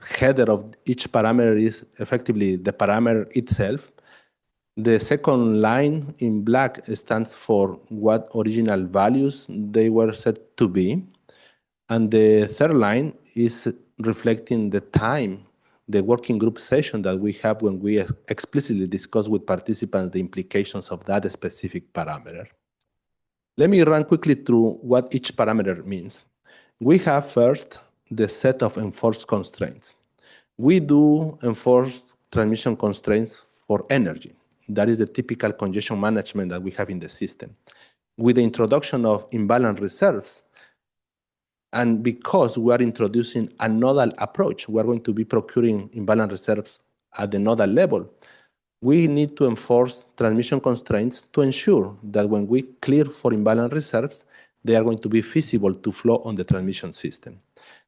header of each parameter is effectively the parameter itself. The second line in black stands for what original values they were set to be. And the third line is reflecting the time, the working group session that we have when we explicitly discuss with participants the implications of that specific parameter. Let me run quickly through what each parameter means. We have first the set of enforced constraints. We do enforce transmission constraints for energy. That is the typical congestion management that we have in the system. With the introduction of imbalance reserves, and because we are introducing a nodal approach, we are going to be procuring imbalance reserves at the nodal level. We need to enforce transmission constraints to ensure that when we clear for imbalance reserves, they are going to be feasible to flow on the transmission system.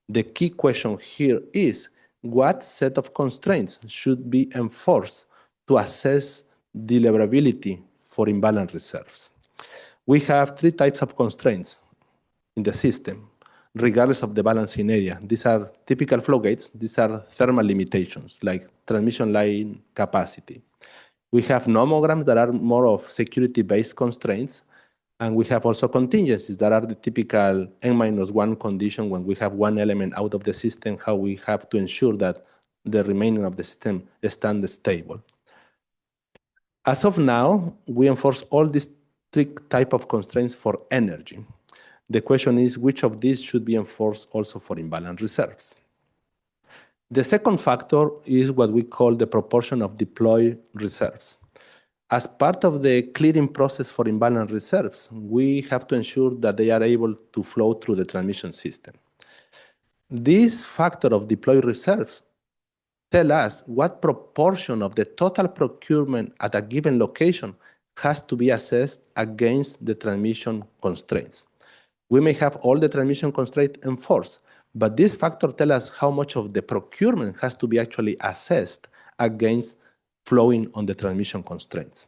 The key question here is, what set of constraints should be enforced to assess deliverability for imbalance reserves? We have three types of constraints in the system, regardless of the balancing area. These are typical flow gates. These are thermal limitations, like transmission line capacity. We have nomograms that are more of security-based constraints, and we have also contingencies that are the typical N-1 condition when we have one element out of the system, how we have to ensure that the remaining of the system stands stable. As of now, we enforce all these three types of constraints for energy. The question is, which of these should be enforced also for imbalance reserves? The second factor is what we call the proportion of deployed reserves. As part of the clearing process for imbalance reserves, we have to ensure that they are able to flow through the transmission system. This factor of deployed reserves tells us what proportion of the total procurement at a given location has to be assessed against the transmission constraints. We may have all the transmission constraints enforced, but this factor tells us how much of the procurement has to be actually assessed against flowing on the transmission constraints.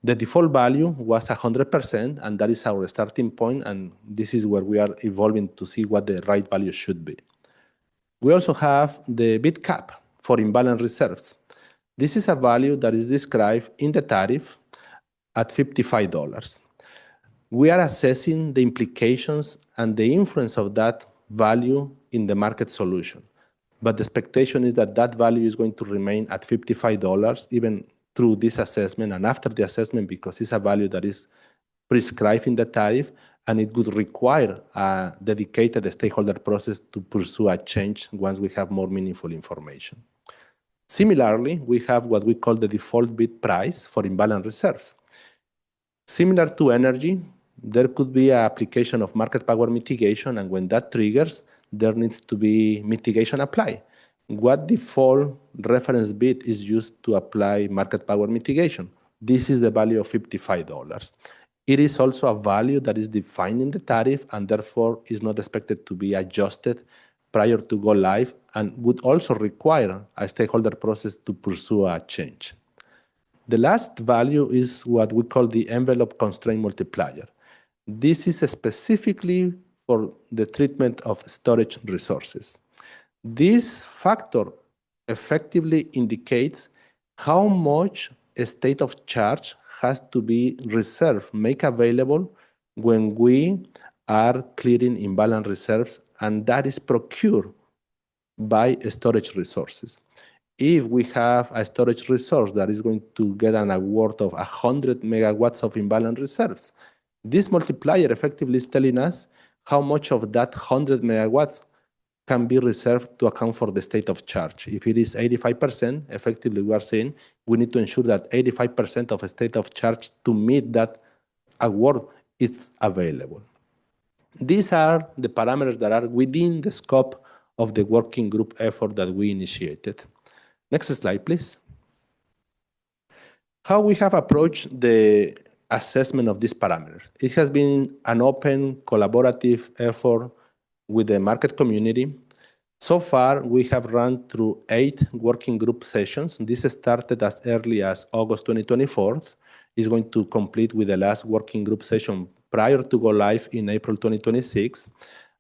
The default value was 100%, and that is our starting point, and this is where we are evolving to see what the right value should be. We also have the bid cap for imbalance reserves. This is a value that is described in the tariff at $55. We are assessing the implications and the influence of that value in the market solution. But the expectation is that that value is going to remain at $55 even through this assessment and after the assessment, because it's a value that is prescribed in the tariff, and it would require a dedicated stakeholder process to pursue a change once we have more meaningful information. Similarly, we have what we call the default bid price for imbalance reserves. Similar to energy, there could be an application of market power mitigation, and when that triggers, there needs to be mitigation applied. What default reference bid is used to apply market power mitigation? This is the value of $55. It is also a value that is defined in the tariff and therefore is not expected to be adjusted prior to go live and would also require a stakeholder process to pursue a change. The last value is what we call the envelope constraint multiplier. This is specifically for the treatment of storage resources. This factor effectively indicates how much a state of charge has to be reserved, make available when we are clearing imbalance reserves, and that is procured by storage resources. If we have a storage resource that is going to get an award of 100 megawatts of imbalance reserves, this multiplier effectively is telling us how much of that 100 megawatts can be reserved to account for the state of charge. If it is 85%, effectively we are saying we need to ensure that 85% of a state of charge to meet that award is available. These are the parameters that are within the scope of the working group effort that we initiated. Next slide, please. How we have approached the assessment of these parameters. It has been an open, collaborative effort with the market community. So far, we have run through 8 working group sessions. This started as early as August 2024. It's going to complete with the last working group session prior to go live in April 2026.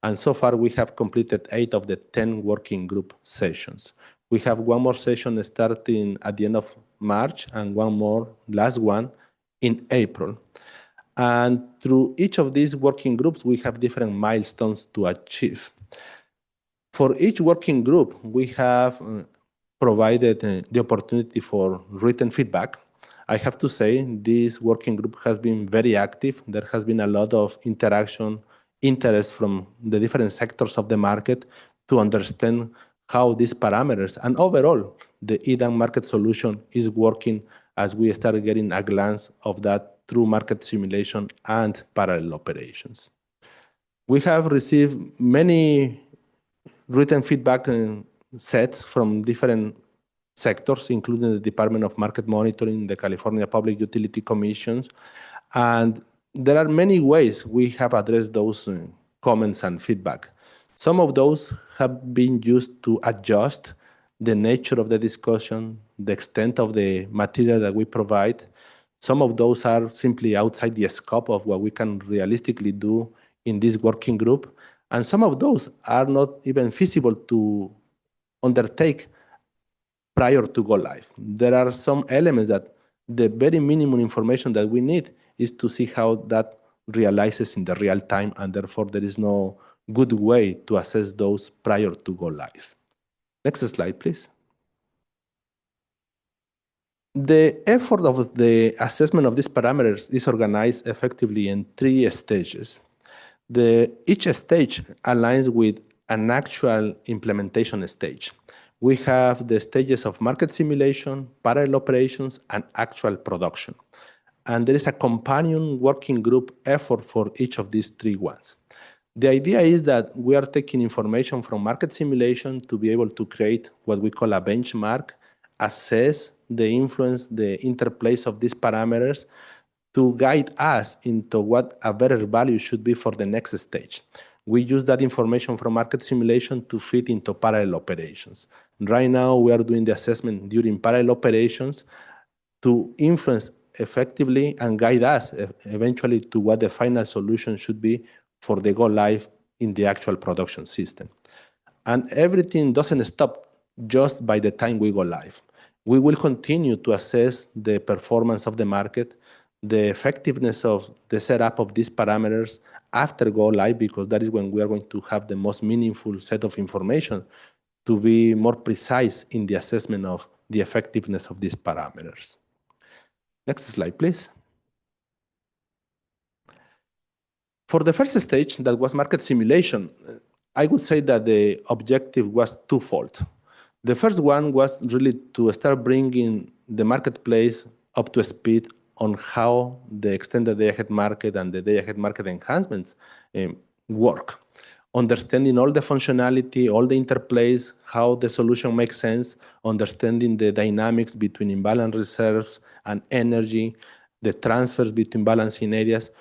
And so far, we have completed 8 of the 10 working group sessions. We have one more session starting at the end of March and one more, last one, in April. And through each of these working groups, we have different milestones to achieve. For each working group, we have provided the opportunity for written feedback. I have to say, this working group has been very active. There has been a lot of interaction, interest from the different sectors of the market to understand how these parameters and overall the EDAM market solution is working as we start getting a glance of that through market simulation and parallel operations. We have received many written feedback sets from different sectors, including the Department of Market Monitoring, the California Public Utility Commissions, and there are many ways we have addressed those comments and feedback. Some of those have been used to adjust the nature of the discussion, the extent of the material that we provide. Some of those are simply outside the scope of what we can realistically do in this working group. And some of those are not even feasible to undertake prior to go live. There are some elements that the very minimum information that we need is to see how that realizes in the real time, and therefore there is no good way to assess those prior to go live. Next slide, please. The effort of the assessment of these parameters is organized effectively in 3 stages. Each stage aligns with an actual implementation stage. We have the stages of market simulation, parallel operations, and actual production. And there is a companion working group effort for each of these 3 ones. The idea is that we are taking information from market simulation to be able to create what we call a benchmark, assess the influence, the interplays of these parameters, to guide us into what a better value should be for the next stage. We use that information from market simulation to fit into parallel operations. Right now, we are doing the assessment during parallel operations to influence effectively and guide us eventually to what the final solution should be for the go live in the actual production system. And everything doesn't stop just by the time we go live. We will continue to assess the performance of the market, the effectiveness of the setup of these parameters after go live, because that is when we are going to have the most meaningful set of information to be more precise in the assessment of the effectiveness of these parameters. Next slide, please. For the first stage, that was market simulation, I would say that the objective was twofold. The first one was really to start bringing the marketplace up to speed on how the extended day-ahead market and the day-ahead market enhancements work. Understanding all the functionality, all the interplays, how the solution makes sense, understanding the dynamics between imbalance reserves and energy, the transfers between balancing areas.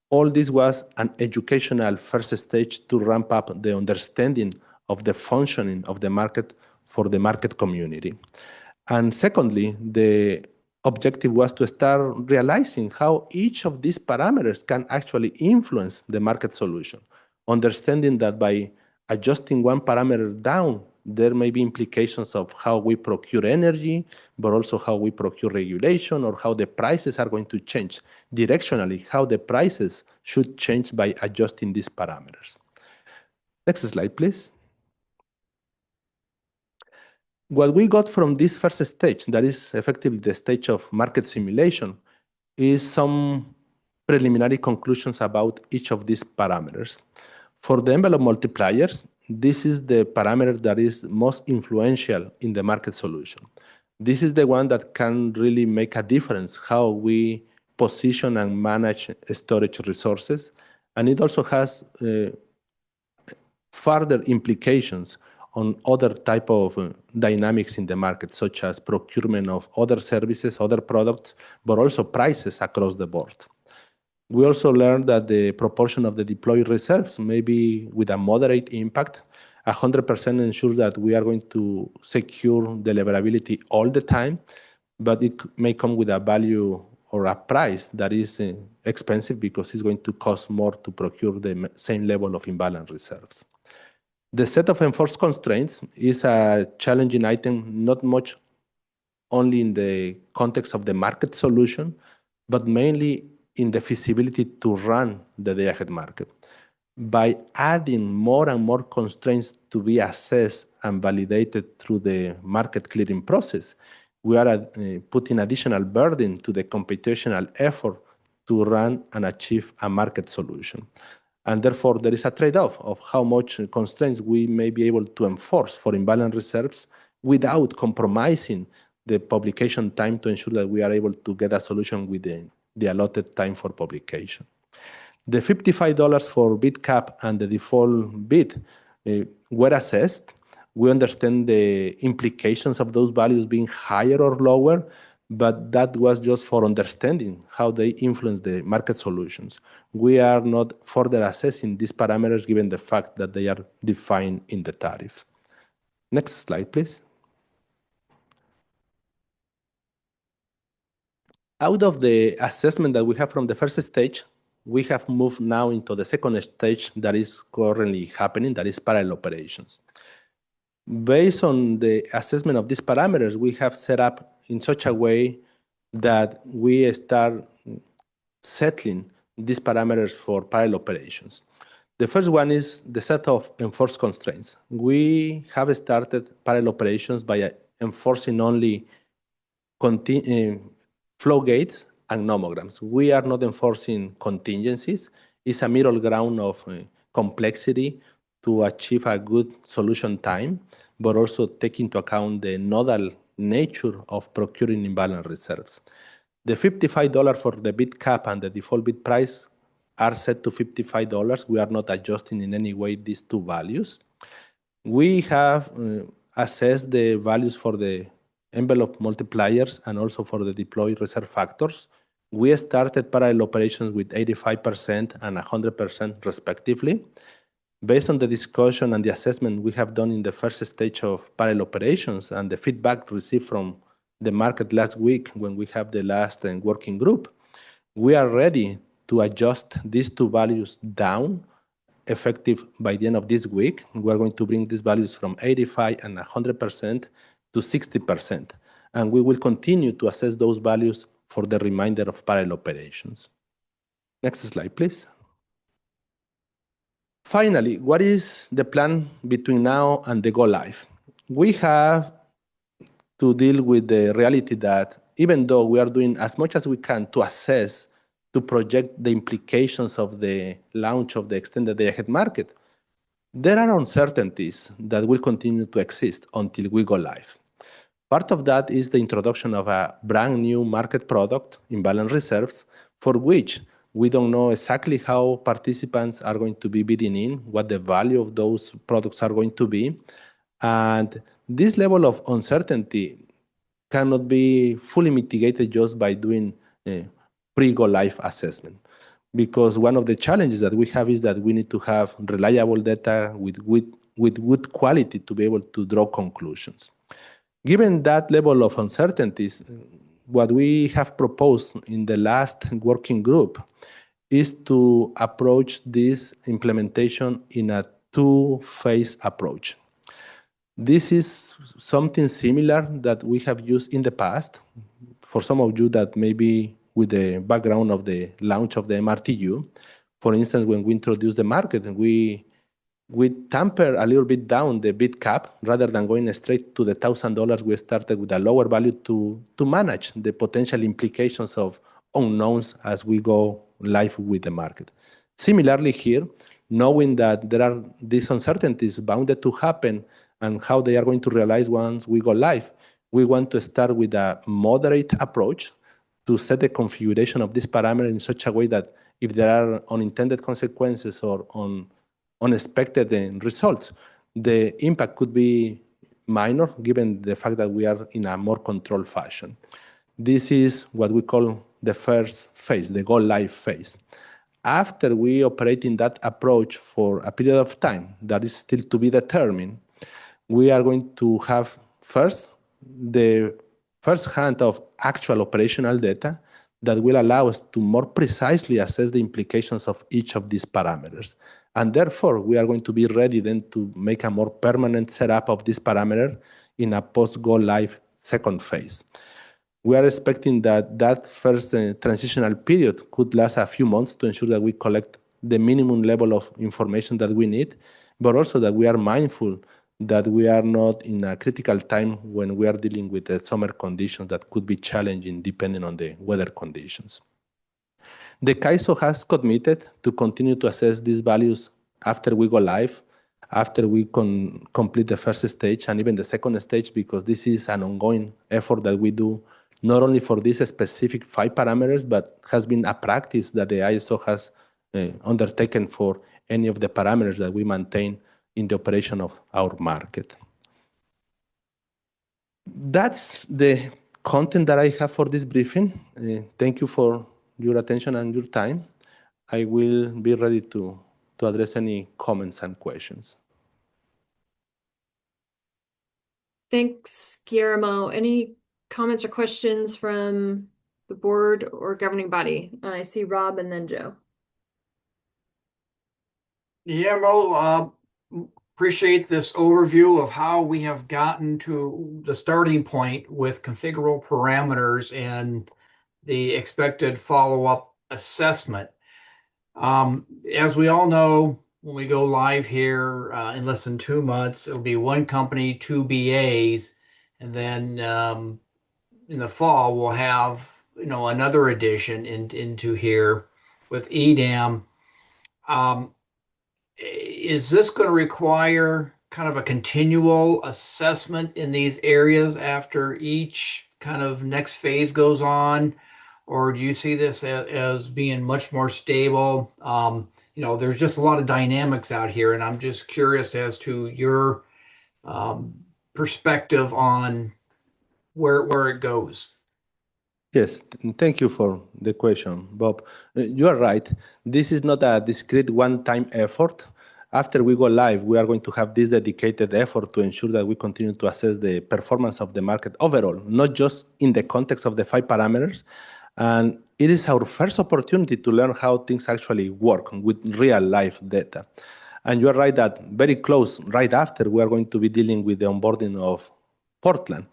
All this was an educational first stage to ramp up the understanding of the functioning of the market for the market community. And secondly, the objective was to start realizing how each of these parameters can actually influence the market solution, understanding that by adjusting one parameter down, there may be implications of how we procure energy, but also how we procure regulation, or how the prices are going to change directionally, how the prices should change by adjusting these parameters. Next slide, please. What we got from this first stage, that is effectively the stage of market simulation, is some preliminary conclusions about each of these parameters. For the envelope multipliers, this is the parameter that is most influential in the market solution. This is the one that can really make a difference how we position and manage storage resources. And it also has further implications on other type of dynamics in the market, such as procurement of other services, other products, but also prices across the board. We also learned that the proportion of the deployed reserves may be with a moderate impact. 100% ensures that we are going to secure deliverability all the time, but it may come with a value or a price that is expensive because it's going to cost more to procure the same level of imbalance reserves. The set of enforced constraints is a challenging item, not much only in the context of the market solution, but mainly in the feasibility to run the day-ahead market. By adding more and more constraints to be assessed and validated through the market clearing process, we are putting additional burden to the computational effort to run and achieve a market solution. And therefore, there is a trade-off of how much constraints we may be able to enforce for imbalance reserves without compromising the publication time to ensure that we are able to get a solution within the allotted time for publication. The $55 for bid cap and the default bid were assessed. We understand the implications of those values being higher or lower, but that was just for understanding how they influence the market solutions. We are not further assessing these parameters given the fact that they are defined in the tariff. Next slide, please. Out of the assessment that we have from the first stage, we have moved now into the second stage that is currently happening, that is parallel operations. Based on the assessment of these parameters, we have set up in such a way that we start settling these parameters for parallel operations. The first one is the set of enforced constraints. We have started parallel operations by enforcing only flow gates and nomograms. We are not enforcing contingencies. It's a middle ground of complexity to achieve a good solution time, but also take into account the nodal nature of procuring imbalance reserves. The $55 for the bid cap and the default bid price are set to $55. We are not adjusting in any way these two values. We have assessed the values for the envelope multipliers and also for the deployed reserve factors. We started parallel operations with 85% and 100% respectively. Based on the discussion and the assessment we have done in the first stage of parallel operations and the feedback received from the market last week when we have the last working group, we are ready to adjust these two values down effective by the end of this week. We're going to bring these values from 85 and 100% to 60%. And we will continue to assess those values for the remainder of parallel operations. Next slide, please. Finally, what is the plan between now and the go live? We have to deal with the reality that even though we are doing as much as we can to assess, to project the implications of the launch of the extended day-ahead market, there are uncertainties that will continue to exist until we go live. Part of that is the introduction of a brand new market product, imbalance reserves, for which we don't know exactly how participants are going to be bidding in, what the value of those products are going to be. And this level of uncertainty cannot be fully mitigated just by doing pre-go live assessment. Because one of the challenges that we have is that we need to have reliable data with good quality to be able to draw conclusions. Given that level of uncertainties, what we have proposed in the last working group is to approach this implementation in a two-phase approach. This is something similar that we have used in the past. For some of you that maybe with the background of the launch of the MRTU, for instance, when we introduced the market, we tamper a little bit down the bid cap rather than going straight to the $1,000. We started with a lower value to manage the potential implications of unknowns as we go live with the market. Similarly here, knowing that there are these uncertainties bounded to happen and how they are going to realize once we go live, we want to start with a moderate approach to set the configuration of this parameter in such a way that if there are unintended consequences or unexpected results, the impact could be minor given the fact that we are in a more controlled fashion. This is what we call the first phase, the go live phase. After we operate in that approach for a period of time that is still to be determined, we are going to have first the first hand of actual operational data that will allow us to more precisely assess the implications of each of these parameters. And therefore, we are going to be ready then to make a more permanent setup of this parameter in a post-go live second phase. We are expecting that first transitional period could last a few months to ensure that we collect the minimum level of information that we need, but also that we are mindful that we are not in a critical time when we are dealing with the summer conditions that could be challenging depending on the weather conditions. The CAISO has committed to continue to assess these values after we go live, after we complete the first stage and even the second stage, because this is an ongoing effort that we do not only for these specific 5 parameters, but has been a practice that the ISO has undertaken for any of the parameters that we maintain in the operation of our market. That's the content that I have for this briefing. Thank you for your attention and your time. I will be ready to address any comments and questions. Thanks, Guillermo. Any comments or questions from the board or governing body? I see Rob and then Joe. Guillermo, appreciate this overview of how we have gotten to the starting point with configurable parameters and the expected follow-up assessment. As we all know, when we go live here in less than 2 months, it'll be 1 company, 2 BAs, and then in the fall we'll have another addition into here with EDAM. Is this going to require kind of a continual assessment in these areas after each kind of next phase goes on? Or do you see this as being much more stable? There's just a lot of dynamics out here, and I'm just curious as to your perspective on where it goes. Yes, thank you for the question, Bob. You are right. This is not a discrete one-time effort. After we go live, we are going to have this dedicated effort to ensure that we continue to assess the performance of the market overall, not just in the context of the 5 parameters. And it is our first opportunity to learn how things actually work with real-life data. And you are right that very close, right after, we are going to be dealing with the onboarding of Portland.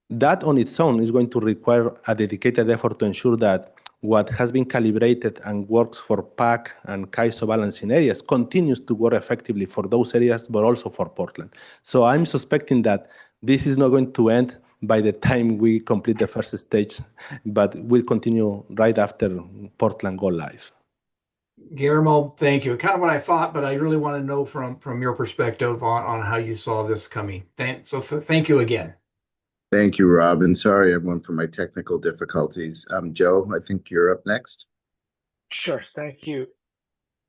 That on its own is going to require a dedicated effort to ensure that what has been calibrated and works for PAC and CAISO balancing areas continues to work effectively for those areas, but also for Portland. So I'm suspecting that this is not going to end by the time we complete the first stage, but will continue right after Portland go live. Guillermo, thank you. Kind of what I thought, but I really want to know from your perspective on how you saw this coming. Thank you again. Thank you, Rob, and sorry everyone for my technical difficulties. Joe, I think you're up next. Sure, thank you.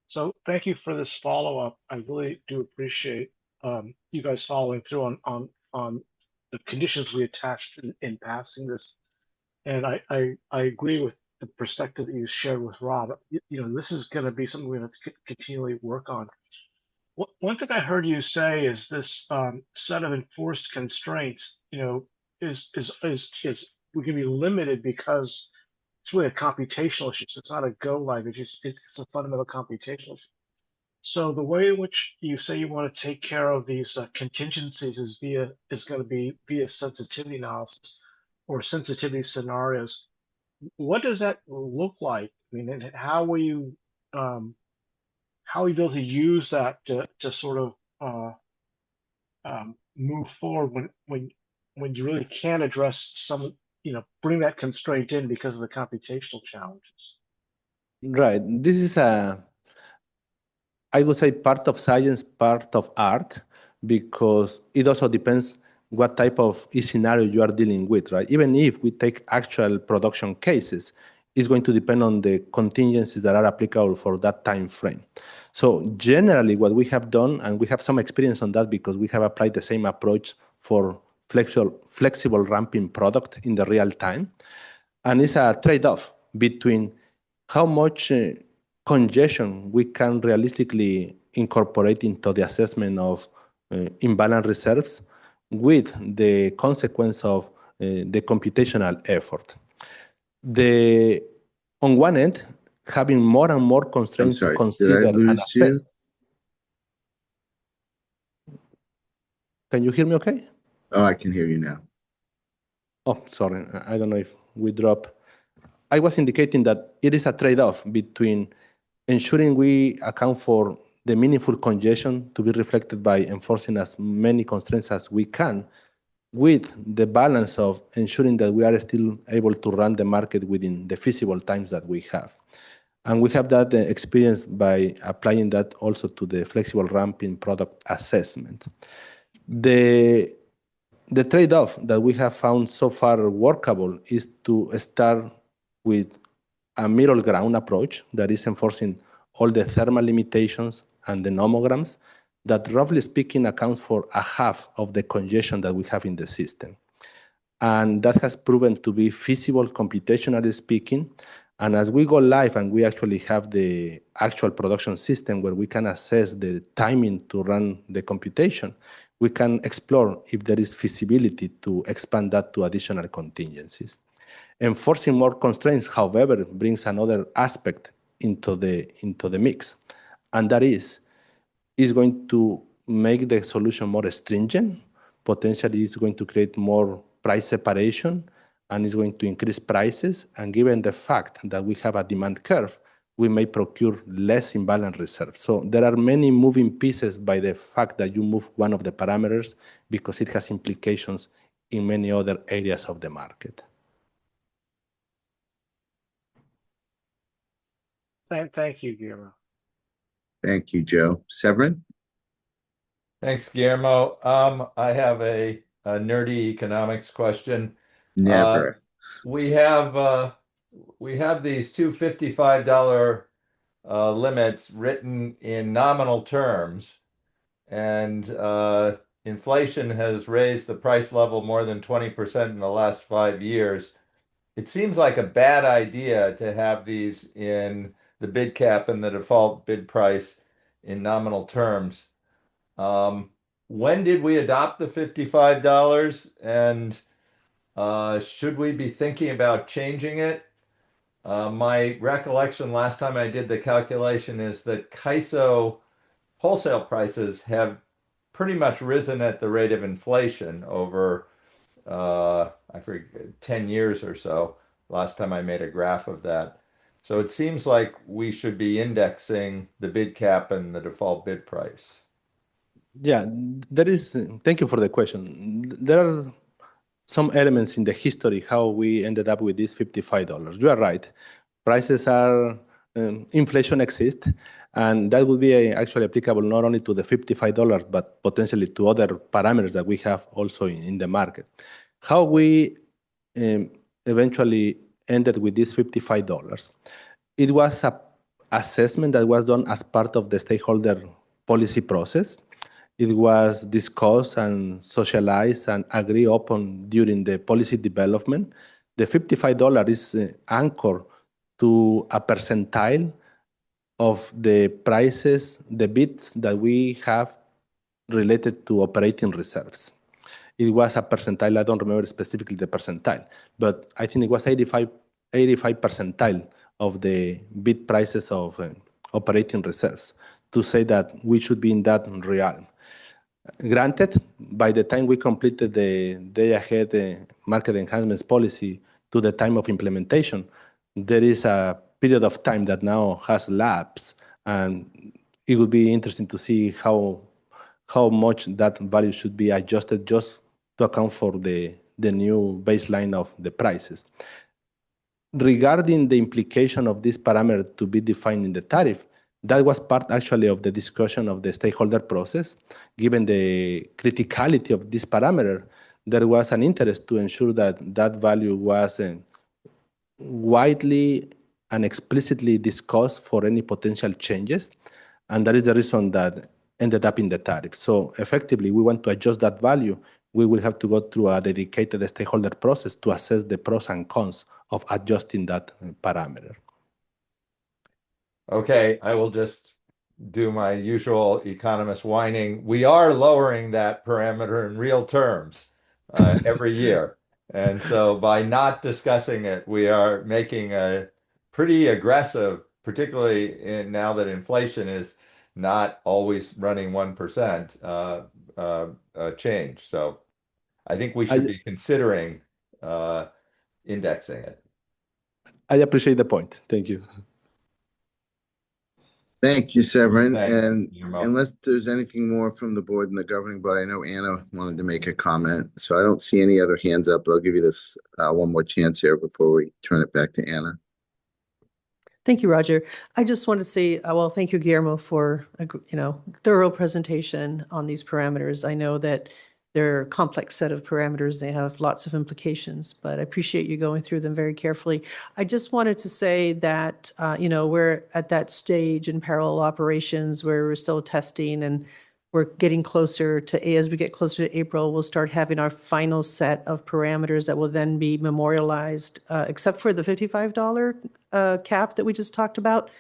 So thank you for this follow-up. I really do appreciate you guys following through on the conditions we attached in passing this. And I agree with the perspective that you shared with Rob. This is going to be something we have to continually work on. One thing I heard you say is this set of enforced constraints, is we can be limited because it's really a computational issue. So it's not a go live. It's a fundamental computational issue. So the way in which you say you want to take care of these contingencies is going to be via sensitivity analysis or sensitivity scenarios. What does that look like? I mean, and how will you be able to use that to sort of move forward when you really can't address some, bring that constraint in because of the computational challenges? Right. This is I would say, part of science, part of art, because it also depends what type of scenario you are dealing with, right? Even if we take actual production cases, it's going to depend on the contingencies that are applicable for that time frame. So generally, what we have done, and we have some experience on that because we have applied the same approach for flexible ramping product in the real time, and it's a trade-off between how much congestion we can realistically incorporate into the assessment of imbalance reserves with the consequence of the computational effort. the on one end, having more and more I'm constraints sorry, did I considered and lose you? assessed. Can you hear me okay? Oh, I can hear you now. Oh, sorry. I don't know if we drop. I was indicating that it is a trade-off between ensuring we account for the meaningful congestion to be reflected by enforcing as many constraints as we can, with the balance of ensuring that we are still able to run the market within the feasible times that we have. And we have that experience by applying that also to the flexible ramping product assessment. The trade-off that we have found so far workable is to start with a middle ground approach that is enforcing all the thermal limitations and the nomograms that, roughly speaking, accounts for a half of the congestion that we have in the system. And that has proven to be feasible computationally speaking. And as we go live and we actually have the actual production system where we can assess the timing to run the computation, we can explore if there is feasibility to expand that to additional contingencies. Enforcing more constraints, however, brings another aspect into the mix, and that is going to make the solution more stringent. Potentially, it's going to create more price separation, and it's going to increase prices. And given the fact that we have a demand curve, we may procure less imbalance reserves. So there are many moving pieces by the fact that you move one of the parameters, because it has implications in many other areas of the market. Thank you, Guillermo. Thank you, Joe. Severin? Thanks, Guillermo. I have a nerdy economics question. Never. We have these two $55 limits written in nominal terms, and inflation has raised the price level more than 20% in the last 5 years. It seems like a bad idea to have these in the bid cap and the default bid price in nominal terms. When did we adopt the $55, and should we be thinking about changing it? My recollection last time I did the calculation is that CAISO wholesale prices have pretty much risen at the rate of inflation over, I forget, 10 years or so, last time I made a graph of that. So it seems like we should be indexing the bid cap and the default bid price. Yeah, there is. Thank you for the question. There are some elements in the history how we ended up with this $55. You are right. Prices are, inflation exists, and that would be actually applicable not only to the $55, but potentially to other parameters that we have also in the market. How we eventually ended with this $55, it was a assessment that was done as part of the stakeholder policy process. It was discussed and socialized and agreed upon during the policy development. The $55 is anchored to a percentile of the prices, the bids that we have related to operating reserves. It was a percentile, I don't remember specifically the percentile, but I think it was 85 percentile of the bid prices of operating reserves, to say that we should be in that realm. Granted, by the time we completed the day ahead market enhancements policy to the time of implementation, there is a period of time that now has lapsed, and it would be interesting to see how much that value should be adjusted just to account for the new baseline of the prices. Regarding the implication of this parameter to be defined in the tariff, that was part actually of the discussion of the stakeholder process. Given the criticality of this parameter, there was an interest to ensure that that value was widely and explicitly discussed for any potential changes. And that is the reason that ended up in the tariff. So effectively, we want to adjust that value. We will have to go through a dedicated stakeholder process to assess the pros and cons of adjusting that parameter. Okay, I will just do my usual economist whining. We are lowering that parameter in real terms every year. And so by not discussing it, we are making a pretty aggressive, particularly now that inflation is not always running 1%, change. So I think we should I, be considering indexing it. I appreciate the point. Thank you. Thank you, Severin. Thanks, And Guillermo. unless there's anything more from the board and the governing body, I know Anna wanted to make a comment. So I don't see any other hands up, but I'll give you this one more chance here before we turn it back to Anna. Thank you, Roger. I just want to say, well, thank you, Guillermo, for a thorough presentation on these parameters. I know that they're a complex set of parameters. They have lots of implications, but I appreciate you going through them very carefully. I just wanted to say that, we're at that stage in parallel operations where we're still testing and we're getting closer to, as we get closer to April, we'll start having our final set of parameters that will then be memorialized, except for the $55 cap that we just talked about.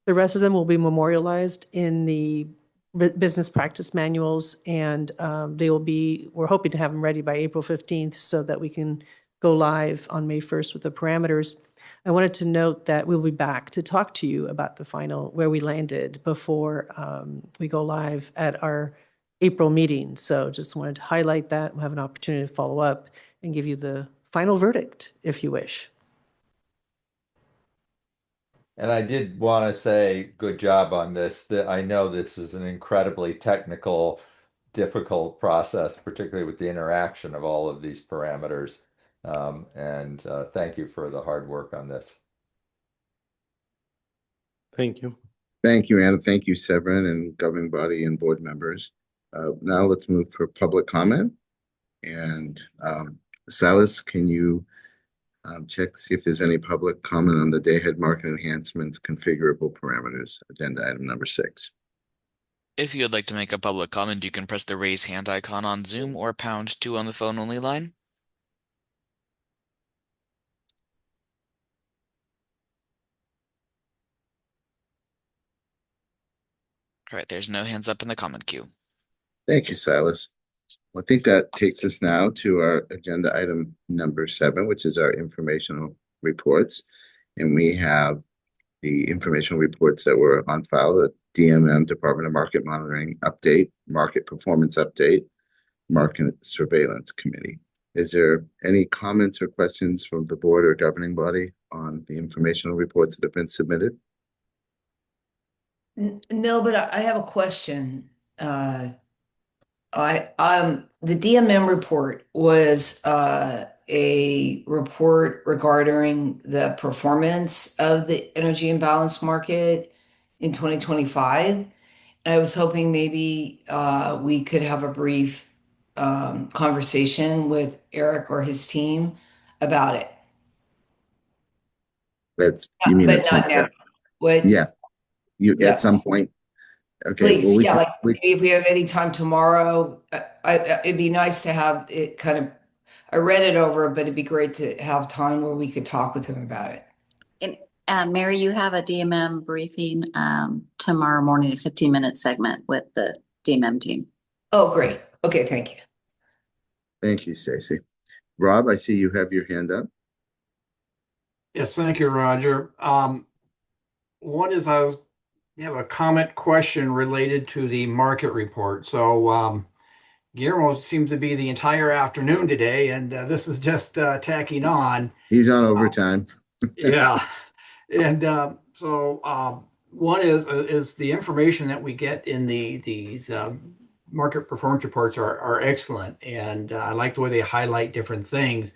The rest of them will be memorialized in the business practice manuals, and we're hoping to have them ready by April 15th so that we can go live on May 1st with the parameters. I wanted to note that we'll be back to talk to you about the final, where we landed before we go live at our April meeting. So just wanted to highlight that. We'll have an opportunity to follow up and give you the final verdict if you wish. And I did want to say good job on this. That I know this is an incredibly technical, difficult process, particularly with the interaction of all of these parameters. And thank you for the hard work on this. Thank you. Thank you, Anna. Thank you, Severin, and governing body and board members. Now let's move for public comment. And Silas, can you check to see if there's any public comment on the day-ahead market enhancements configurable parameters, agenda item number 6. If you would like to make a public comment, you can press the raise hand icon on Zoom or #2 on the phone only line. All right, there's no hands up in the comment queue. Thank you, Silas. I think that takes us now to our agenda item number 7, which is our informational reports. And we have the informational reports that were on file, the DMM, Department of Market Monitoring update, market performance update, market surveillance committee. Is there any comments or questions from the board or governing body on the informational reports that have been submitted? No, but I have a question. The DMM report was a report regarding the performance of the energy imbalance market in 2025. And I was hoping maybe we could have a brief conversation with Eric or his team about it. You mean But at some not now. point? What? Yeah, at Yes. some point. Okay. Please, Well, maybe if we have any time tomorrow, it'd be nice to have it kind of. I read it over, but it'd be great to have time where we could talk with him about it. And Mary, you have a DMM briefing tomorrow morning, a 15-minute segment with the DMM team. Oh, great. Okay, thank you. Thank you, Stacy. Rob, I see you have your hand up. Yes, thank you, Roger. One is I have a comment question related to the market report. So Guillermo seems to be the entire afternoon today, and this is just tacking on. He's on overtime. Yeah. And so one is the information that we get in these market performance reports are excellent, and I like the way they highlight different things.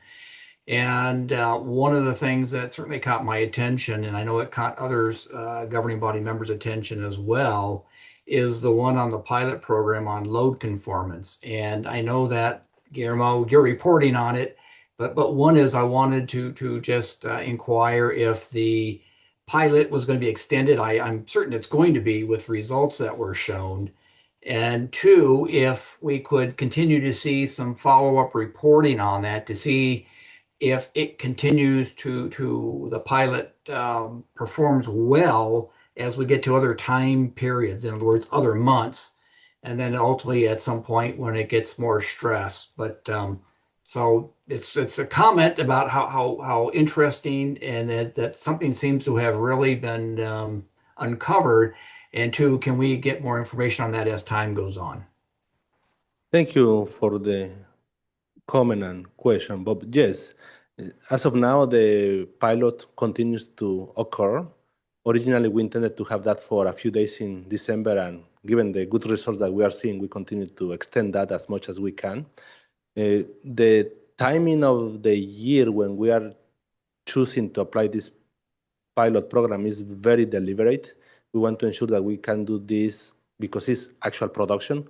And one of the things that certainly caught my attention, and I know it caught others governing body members' attention as well, is the one on the pilot program on load conformance. And I know that, Guillermo, you're reporting on it, but one is I wanted to just inquire if the pilot was going to be extended. I'm certain it's going to be with results that were shown. And two, if we could continue to see some follow-up reporting on that to see if it continues to the pilot performs well as we get to other time periods, in other words, other months, and then ultimately at some point when it gets more stress. But so it's a comment about how interesting and that something seems to have really been uncovered. And two, can we get more information on that as time goes on? Thank you for the comment and question, Bob. Yes, as of now, the pilot continues to occur. Originally, we intended to have that for a few days in December, and given the good results that we are seeing, we continue to extend that as much as we can. The timing of the year when we are choosing to apply this pilot program is very deliberate. We want to ensure that we can do this because it's actual production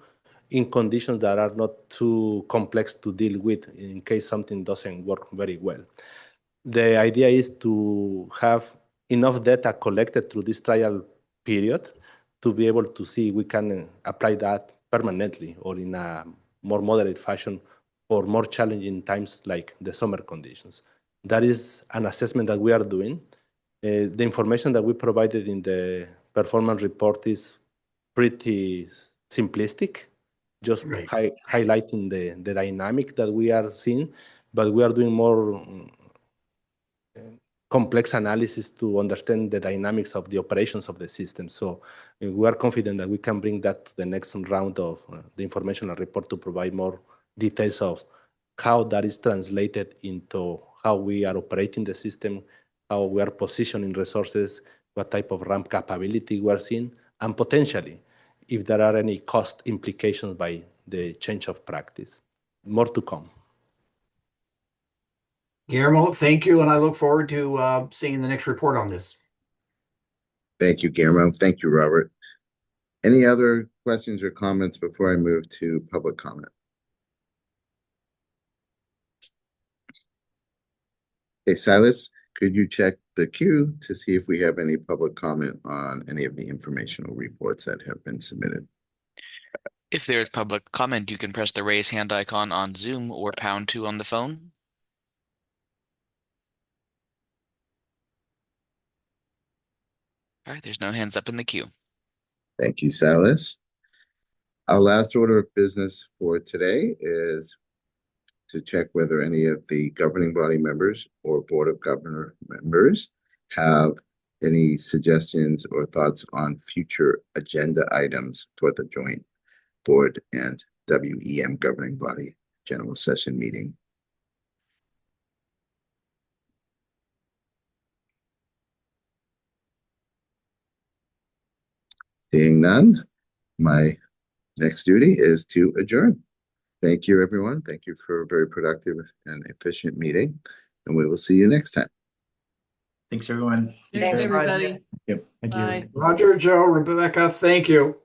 in conditions that are not too complex to deal with in case something doesn't work very well. The idea is to have enough data collected through this trial period to be able to see we can apply that permanently or in a more moderate fashion for more challenging times like the summer conditions. That is an assessment that we are doing. The information that we provided in the performance report is pretty simplistic, just highlighting the dynamic that we are seeing, but we are doing more complex analysis to understand the dynamics of the operations of the system. So we are confident that we can bring that to the next round of the informational report to provide more details of how that is translated into how we are operating the system, how we are positioning resources, what type of ramp capability we are seeing, and potentially if there are any cost implications by the change of practice. More to come. Guillermo, thank you, and I look forward to seeing the next report on this. Thank you, Guillermo. Thank you, Robert. Any other questions or comments before I move to public comment? Okay, Silas, could you check the queue to see if we have any public comment on any of the informational reports that have been submitted? If there is public comment, you can press the raise hand icon on Zoom or #2 on the phone. All right, there's no hands up in the queue. Thank you, Silas. Our last order of business for today is to check whether any of the governing body members or Board of Governor members have any suggestions or thoughts on future agenda items for the joint board and WEM governing body general session meeting. Seeing none, my next duty is to adjourn. Thank you, everyone. Thank you for a very productive and efficient meeting, and we will see you next time. Thanks, everyone. Thanks, everybody. Yep. Thank you. Bye. Roger, Joe, Rebecca, thank you.